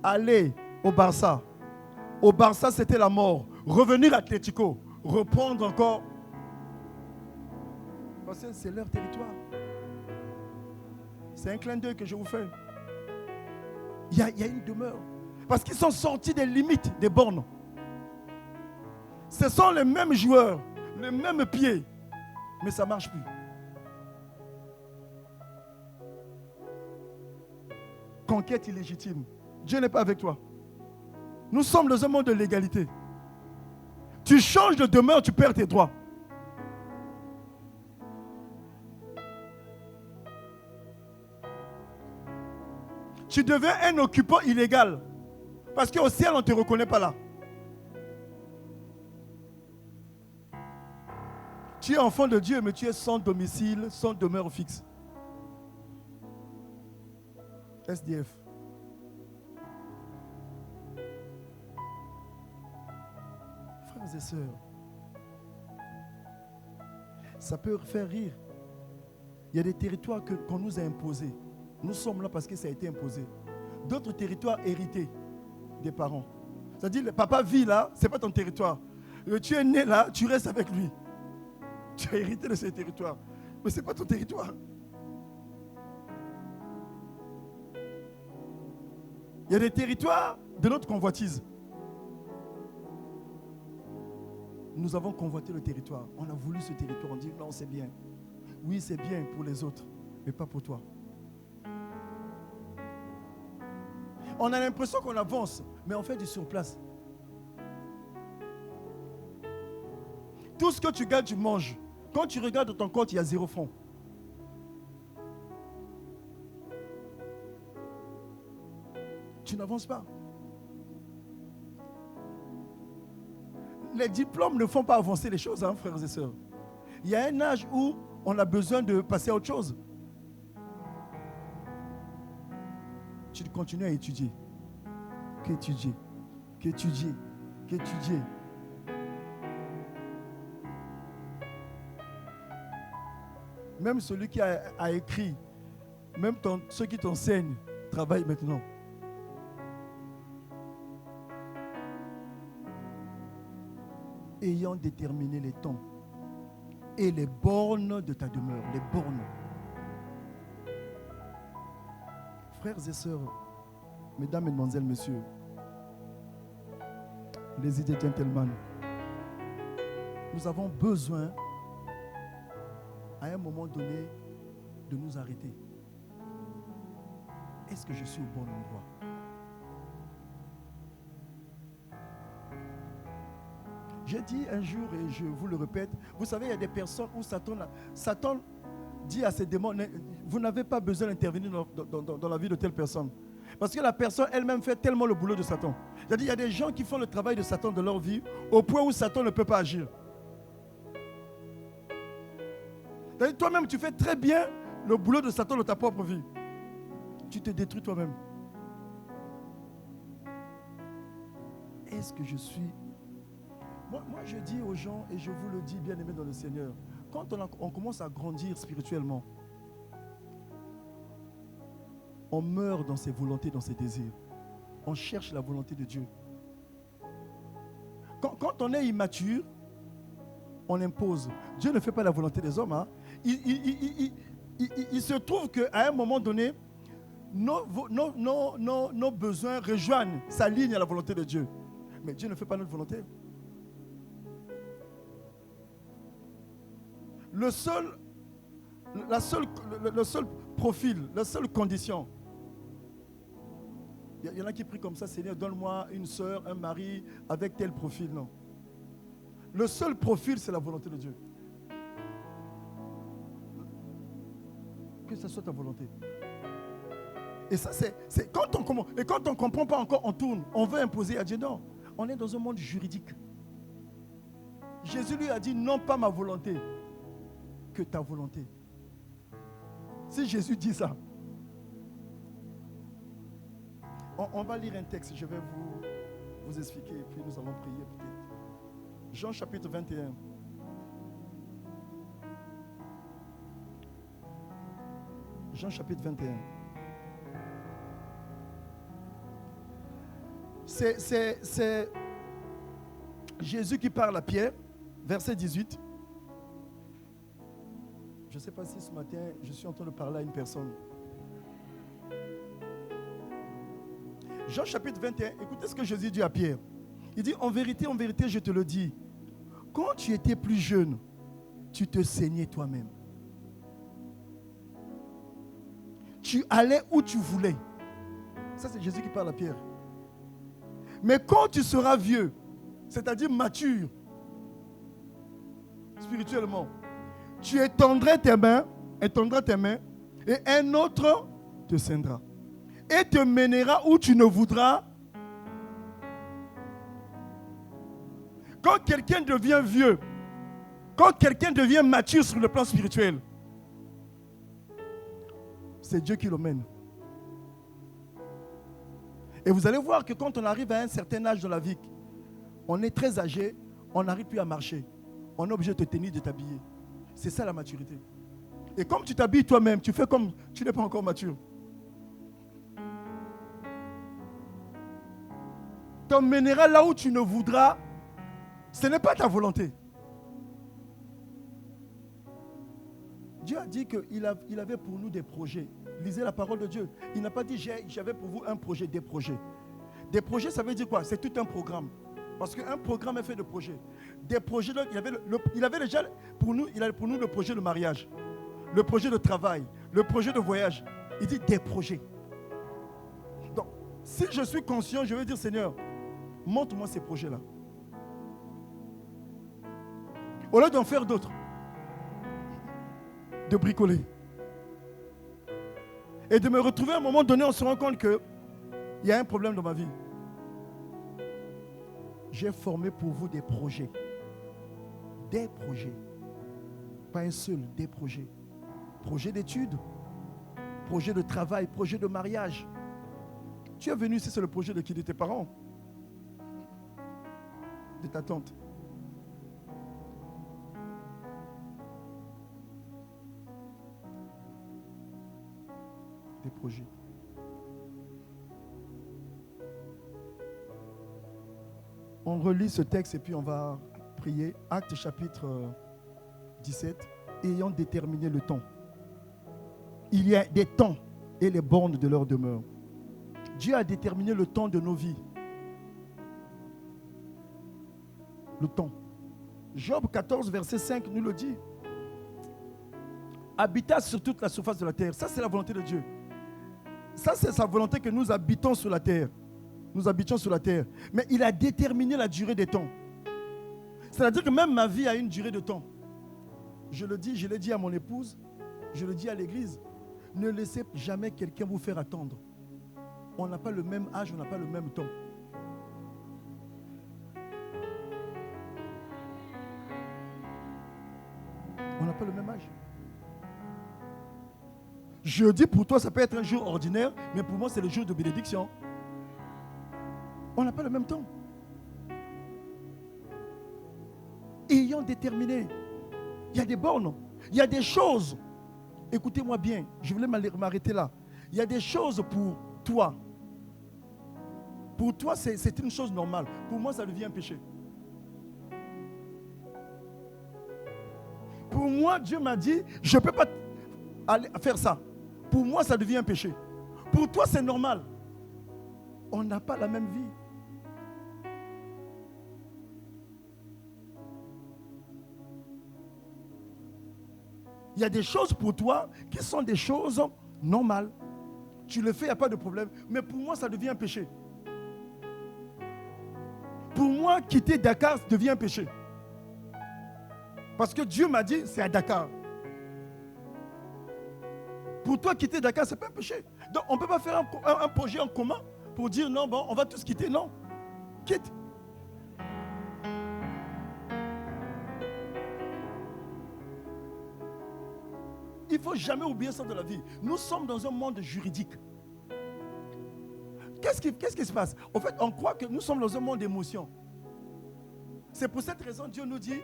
S1: aller au Barça. Au Barça, c'était la mort. Revenir à Atlético, reprendre encore. Parce que c'est leur territoire. C'est un clin d'œil que je vous fais. Il y a une demeure. Parce qu'ils sont sortis des limites, des bornes. Ce sont les mêmes joueurs, les mêmes pieds. Mais ça ne marche plus. Conquête illégitime. Dieu n'est pas avec toi. Nous sommes dans un monde de l'égalité. Tu changes de demeure, tu perds tes droits. Tu deviens un occupant illégal. Parce qu'au ciel, on ne te reconnaît pas là. Tu es enfant de Dieu, mais tu es sans domicile, sans demeure fixe. SDF. Frères et sœurs, ça peut faire rire. Il y a des territoires qu'on nous a imposés. Nous sommes là parce que ça a été imposé. D'autres territoires hérités des parents. C'est-à-dire, le papa vit là, ce n'est pas ton territoire. Tu es né là, tu restes avec lui. Tu as hérité de ce territoire. Mais ce n'est pas ton territoire. Il y a des territoires de notre convoitise. Nous avons convoité le territoire. On a voulu ce territoire. On dit non, c'est bien. Oui, c'est bien pour les autres, mais pas pour toi. On a l'impression qu'on avance, mais on fait du surplace. Tout ce que tu gagnes, tu manges. Quand tu regardes ton compte, il y a 0 francs. Tu n'avances pas. Les diplômes ne font pas avancer les choses, hein, frères et sœurs. Il y a un âge où on a besoin de passer à autre chose. Tu continues à étudier. Qu'étudier. Qu'étudier. Qu'étudier. Même celui qui a écrit, même ceux qui t'enseignent, travaillent maintenant. Ayant déterminé les temps et les bornes de ta demeure, les bornes. Frères et sœurs, mesdames, mesdemoiselles, messieurs, ladies and gentlemen, nous avons besoin, à un moment donné, de nous arrêter. Est-ce que je suis au bon endroit? J'ai dit un jour, et je vous le répète, vous savez, il y a des personnes où Satan dit à ses démons, vous n'avez pas besoin d'intervenir dans la vie de telle personne. Parce que la personne elle-même fait tellement le boulot de Satan. C'est-à-dire, il y a des gens qui font le travail de Satan dans leur vie au point où Satan ne peut pas agir. C'est-à-dire, toi-même, tu fais très bien le boulot de Satan dans ta propre vie. Tu te détruis toi-même. Est-ce que je suis... Moi, je dis aux gens, et je vous le dis, bien-aimés dans le Seigneur, quand on commence à grandir spirituellement, on meurt dans ses volontés, dans ses désirs. On cherche la volonté de Dieu. Quand on est immature, on impose. Dieu ne fait pas la volonté des hommes. Hein. Il se trouve qu'à un moment donné, nos besoins rejoignent, s'alignent à la volonté de Dieu. Mais Dieu ne fait pas notre volonté. Le seul profil, la seule condition, il y en a qui prient comme ça, Seigneur, donne-moi une soeur, un mari avec tel profil. Non. Le seul profil, c'est la volonté de Dieu. Que ce soit ta volonté. Et ça, c'est quand on ne comprend pas encore, on tourne. On veut imposer à Dieu. Non, on est dans un monde juridique. Jésus lui a dit, non pas ma volonté, que ta volonté. Si Jésus dit ça, on va lire un texte, je vais vous expliquer, et puis nous allons prier peut-être. Jean chapitre 21. Jean chapitre 21. C'est Jésus qui parle à Pierre, verset 18. Je ne sais pas si ce matin, je suis en train de parler à une personne. Jean chapitre 21, écoutez ce que Jésus dit à Pierre. Il dit, en vérité, je te le dis, quand tu étais plus jeune, tu te saignais toi-même. Tu allais où tu voulais. Ça, c'est Jésus qui parle à Pierre. Mais quand tu seras vieux, c'est-à-dire mature, spirituellement, tu étendras tes mains, et un autre te ceindra. Et te mènera où tu ne voudras. Quand quelqu'un devient vieux, quand quelqu'un devient mature sur le plan spirituel, c'est Dieu qui le mène. Et vous allez voir que quand on arrive à un certain âge dans la vie, on est très âgé, on n'arrive plus à marcher. On est obligé de te tenir, de t'habiller. C'est ça la maturité. Et comme tu t'habilles toi-même, tu fais comme tu n'es pas encore mature. T'emmènera là où tu ne voudras. Ce n'est pas ta volonté. Dieu a dit qu'il avait pour nous des projets. Lisez la parole de Dieu. Il n'a pas dit j'avais pour vous un projet, des projets. Des projets, ça veut dire quoi? C'est tout un programme. Parce qu'un programme est fait de projets. Des projets, il avait déjà pour nous le projet de mariage, le projet de travail, le projet de voyage. Il dit des projets. Donc, si je suis conscient, je vais dire Seigneur, montre-moi ces projets-là. Au lieu d'en faire d'autres, de bricoler. Et de me retrouver à un moment donné, on se rend compte qu'il y a un problème dans ma vie. J'ai formé pour vous des projets. Des projets. Pas un seul, des projets. Projet d'études, projet de travail, projet de mariage. Tu es venu ici, c'est le projet de qui? De tes parents? De ta tante? Des projets. On relit ce texte et puis on va prier. Actes chapitre 17. Ayant déterminé le temps. Il y a des temps et les bornes de leur demeure. Dieu a déterminé le temps de nos vies. Le temps. Job 14, verset 5 nous le dit. Habitat sur toute la surface de la terre. Ça, c'est la volonté de Dieu. Ça, c'est sa volonté que nous habitons sur la terre. Nous habitons sur la terre. Mais il a déterminé la durée des temps. C'est-à-dire que même ma vie a une durée de temps. Je l'ai dit à mon épouse, je le dis à l'église. Ne laissez jamais quelqu'un vous faire attendre. On n'a pas le même âge, on n'a pas le même temps. On n'a pas le même âge. Jeudi, pour toi, ça peut être un jour ordinaire, mais pour moi, c'est le jour de bénédiction. On n'a pas le même temps. Ayant déterminé, il y a des bornes, il y a des choses. Écoutez-moi bien, je voulais m'arrêter là. Il y a des choses pour toi. Pour toi, c'est une chose normale. Pour moi, ça devient un péché. Pour moi, Dieu m'a dit, je ne peux pas aller faire ça. Pour moi, ça devient un péché. Pour toi, c'est normal. On n'a pas la même vie. Il y a des choses pour toi qui sont des choses normales. Tu le fais, il n'y a pas de problème. Mais pour moi, ça devient un péché. Pour moi, quitter Dakar devient un péché. Parce que Dieu m'a dit, c'est à Dakar. Pour toi, quitter Dakar, ce n'est pas un péché. Donc, on ne peut pas faire un projet en commun pour dire, non, bon, on va tous quitter. Non, quitte. Il ne faut jamais oublier ça de la vie. Nous sommes dans un monde juridique. Qu'est-ce qui se passe? En fait, on croit que nous sommes dans un monde d'émotions. C'est pour cette raison que Dieu nous dit,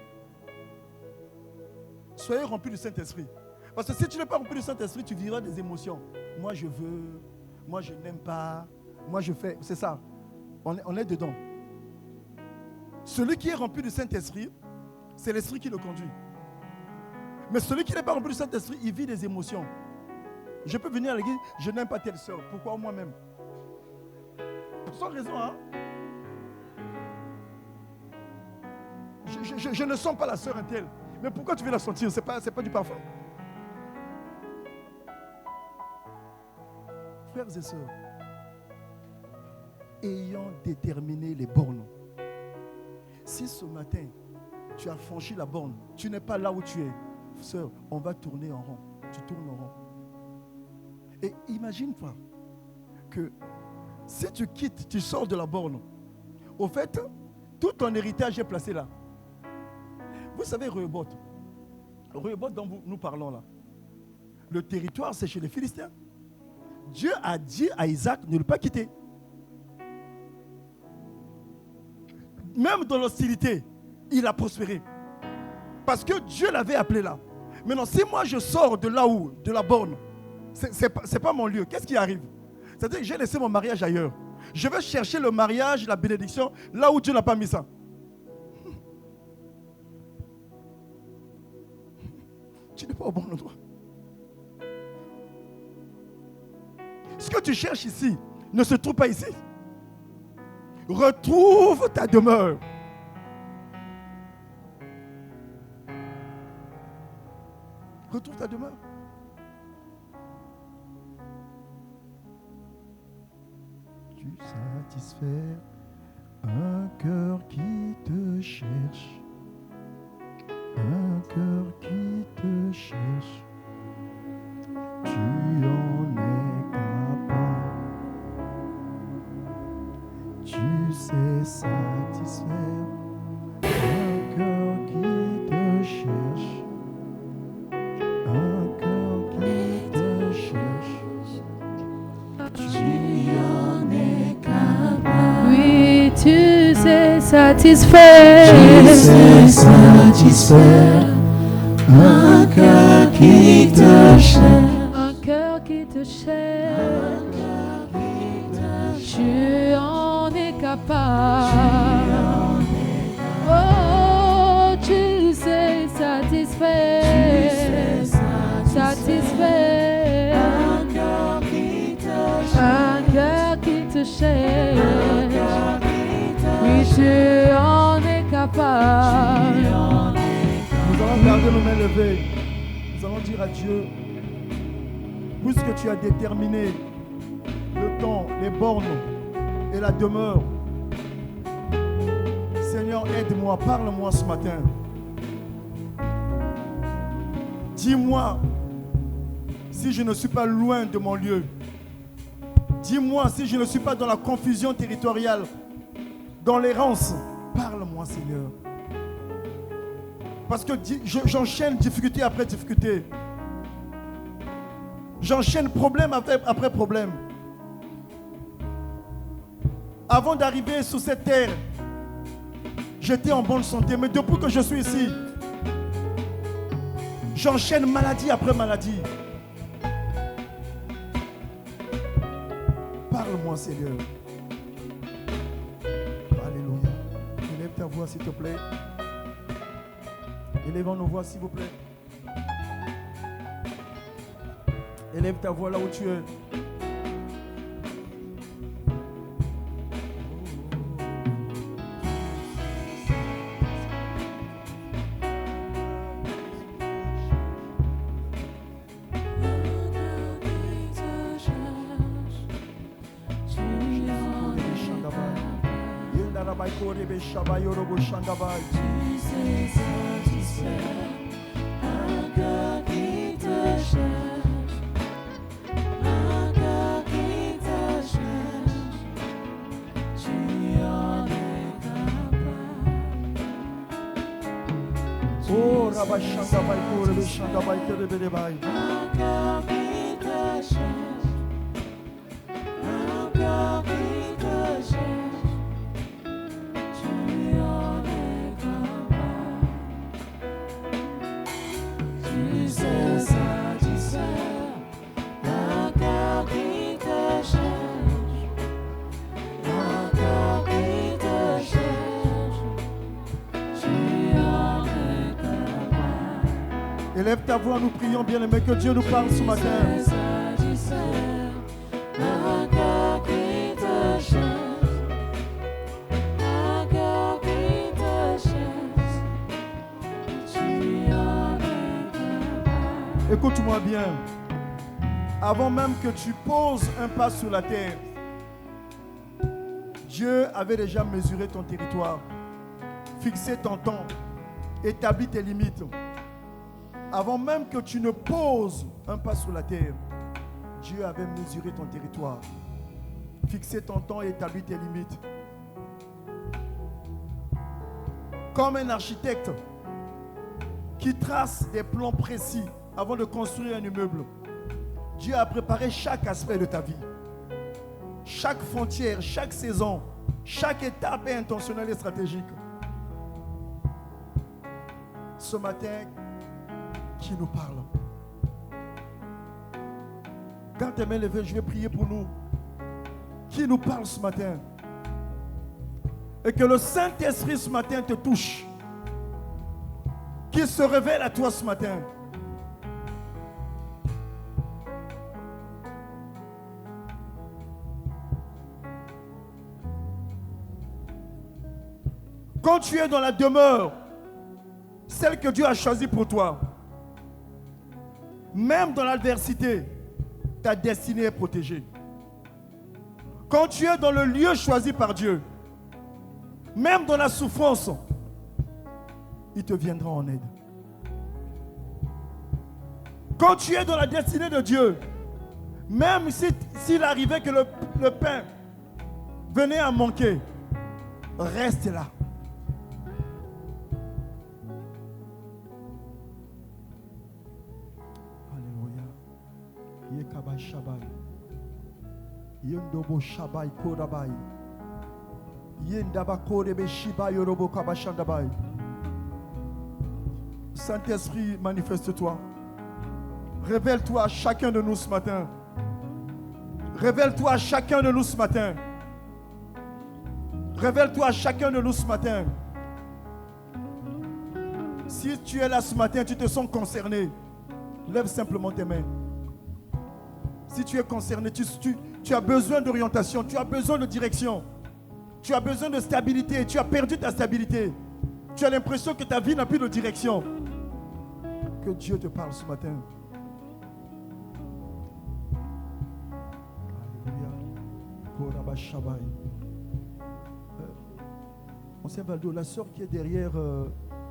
S1: soyez remplis du Saint-Esprit. Parce que si tu n'es pas rempli du Saint-Esprit, tu vivras des émotions. Moi, je veux. Moi, je n'aime pas. Moi, je fais. C'est ça. On est dedans. Celui qui est rempli du Saint-Esprit, c'est l'Esprit qui le conduit. Mais celui qui n'est pas rempli du Saint-Esprit, il vit des émotions. Je peux venir à l'église, je n'aime pas telle soeur. Pourquoi moi-même? Sans raison, hein? Je ne sens pas la soeur telle. Mais pourquoi tu veux la sentir? C'est pas du parfum. Frères et sœurs, ayant déterminé les bornes, si ce matin, tu as franchi la borne, tu n'es pas là où tu es, sœur, on va tourner en rond. Tu tournes en rond. Et imagine-toi que si tu quittes, tu sors de la borne, au fait, tout ton héritage est placé là. Vous savez, Rehoboth dont nous parlons là, le territoire, c'est chez les Philistins. Dieu a dit à Isaac de ne pas quitter. Même dans l'hostilité, il a prospéré. Parce que Dieu l'avait appelé là. Maintenant, si moi je sors de là où, de la borne, c'est pas mon lieu, qu'est-ce qui arrive? C'est-à-dire que j'ai laissé mon mariage ailleurs. Je vais chercher le mariage, la bénédiction, là où Dieu n'a pas mis ça. Tu n'es pas au bon endroit. Ce que tu cherches ici ne se trouve pas ici. Retrouve ta demeure. Retrouve ta demeure. Tu satisfais un cœur qui te cherche. Un cœur qui te cherche. Tu en es capable. Tu sais satisfaire un cœur qui te cherche. Un cœur qui te cherche. Tu en es capable.
S2: Oui, tu sais satisfaire.
S3: Tu sais satisfaire un cœur qui te cherche.
S2: Un cœur qui te cherche. Tu en es capable. Oh, tu sais satisfaire. Satisfaire. Un cœur qui te cherche. Oui, tu en es capable.
S1: Nous allons garder nos mains levées. Nous allons dire à Dieu, puisque tu as déterminé le temps, les bornes et la demeure, Seigneur, aide-moi, parle-moi ce matin. Dis-moi si je ne suis pas loin de mon lieu. Dis-moi si je ne suis pas dans la confusion territoriale, dans l'errance. Parle-moi, Seigneur. Parce que j'enchaîne difficulté après difficulté. J'enchaîne problème après problème. Avant d'arriver sur cette terre, j'étais en bonne santé. Mais depuis que je suis ici, j'enchaîne maladie après maladie. Parle-moi, Seigneur. Alléluia. Élève ta voix, s'il te plaît. Élevons nos voix, s'il vous plaît. Élève ta voix là où tu es.
S3: Tu sais satisfaire un cœur qui te cherche, un cœur qui te cherche, tu en es capable.
S1: Oh, Rabba Shandabai, Korebe Shandabai, Kerebedebai.
S3: Un cœur qui te cherche, un cœur qui te cherche, tu en es capable. Tu sais satisfaire un cœur qui te cherche, un cœur qui te cherche, tu en es capable.
S1: Élève ta voix, nous prions bien, aimé, que Dieu nous parle ce matin.
S3: Satisfaire un cœur qui te cherche, un cœur qui te cherche, tu en es capable.
S1: Écoute-moi bien. Avant même que tu poses un pas sur la terre, Dieu avait déjà mesuré ton territoire, fixé ton temps, établi tes limites. Avant même que tu ne poses un pas sur la terre, Dieu avait mesuré ton territoire, fixé ton temps et établi tes limites. Comme un architecte qui trace des plans précis avant de construire un immeuble, Dieu a préparé chaque aspect de ta vie. Chaque frontière, chaque saison, chaque étape est intentionnelle et stratégique. Ce matin, qui nous parle? Quand tes mains levées, je vais prier pour nous. Qui nous parle ce matin? Et que le Saint-Esprit ce matin te touche. Qu'il se révèle à toi ce matin. Quand tu es dans la demeure, celle que Dieu a choisie pour toi, même dans l'adversité, ta destinée est protégée. Quand tu es dans le lieu choisi par Dieu, même dans la souffrance, il te viendra en aide. Quand tu es dans la destinée de Dieu, même s'il arrivait que le pain venait à manquer, reste là. Yekaba Shabai, Yendobo Shabai Kodabai, Yendaba Korebe Shiba Yorobo Kabashandabai. Saint-Esprit, manifeste-toi. Révèle-toi à chacun de nous ce matin. Révèle-toi à chacun de nous ce matin. Révèle-toi à chacun de nous ce matin. Si tu es là ce matin, tu te sens concerné, lève simplement tes mains. Si tu es concerné, tu as besoin d'orientation, tu as besoin de direction, tu as besoin de stabilité, tu as perdu ta stabilité, tu as l'impression que ta vie n'a plus de direction. Que Dieu te parle ce matin. Alléluia. Ancien Valdo, la sœur qui est derrière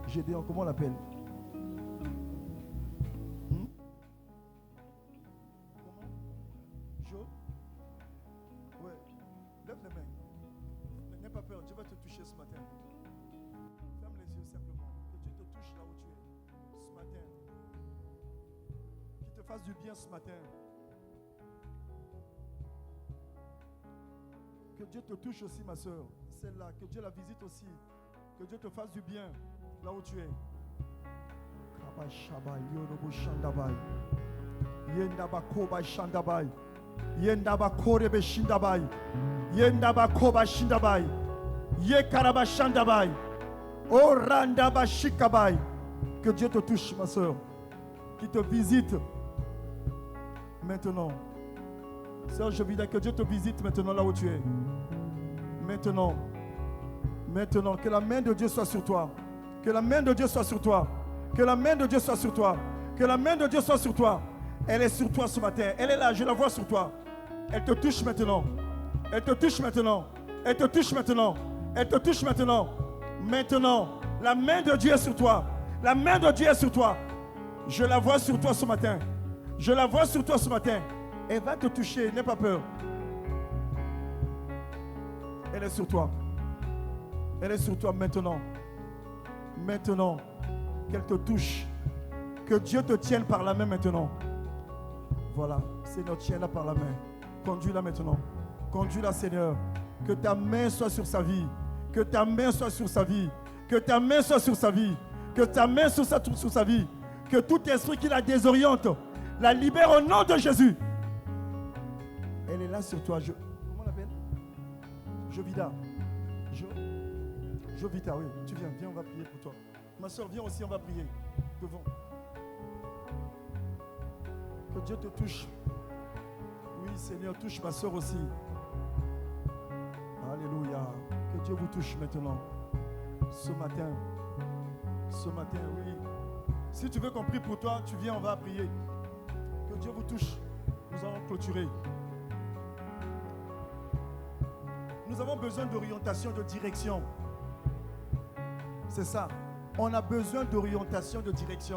S1: Gédéon, comment on l'appelle? Fasse du bien ce matin. Que Dieu te touche aussi, ma soeur, celle-là, que Dieu la visite aussi, que Dieu te fasse du bien là où tu es. Que Dieu te touche, ma soeur, qui te visite. Maintenant. Sœur Jovida, que Dieu te visite maintenant là où tu es. Maintenant. Maintenant. Que la main de Dieu soit sur toi. Que la main de Dieu soit sur toi. Que la main de Dieu soit sur toi. Que la main de Dieu soit sur toi. Elle est sur toi ce matin. Elle est là, je la vois sur toi. Elle te touche maintenant. Elle te touche maintenant. Elle te touche maintenant. Elle te touche maintenant. Maintenant. La main de Dieu est sur toi. La main de Dieu est sur toi. Je la vois sur toi ce matin. Je la vois sur toi ce matin. Elle va te toucher, n'aie pas peur. Elle est sur toi. Elle est sur toi maintenant. Maintenant, qu'elle te touche. Que Dieu te tienne par la main maintenant. Voilà, Seigneur, tiens-la par la main. Conduis-la maintenant. Conduis-la, Seigneur. Que ta main soit sur sa vie. Que ta main soit sur sa vie. Que ta main soit sur sa vie. Que ta main soit sur sa vie. Que tout esprit qui la désoriente, la libère au nom de Jésus. Elle est là sur toi. Comment on l'appelle? Jovida. Jovita, oui. Tu viens, on va prier pour toi. Ma soeur, viens aussi, on va prier. Devant. Que Dieu te touche. Oui, Seigneur, touche ma soeur aussi. Alléluia. Que Dieu vous touche maintenant. Ce matin, oui. Si tu veux qu'on prie pour toi, tu viens, on va prier. Que Dieu vous touche. Nous allons clôturer. Nous avons besoin d'orientation, de direction. C'est ça. On a besoin d'orientation, de direction.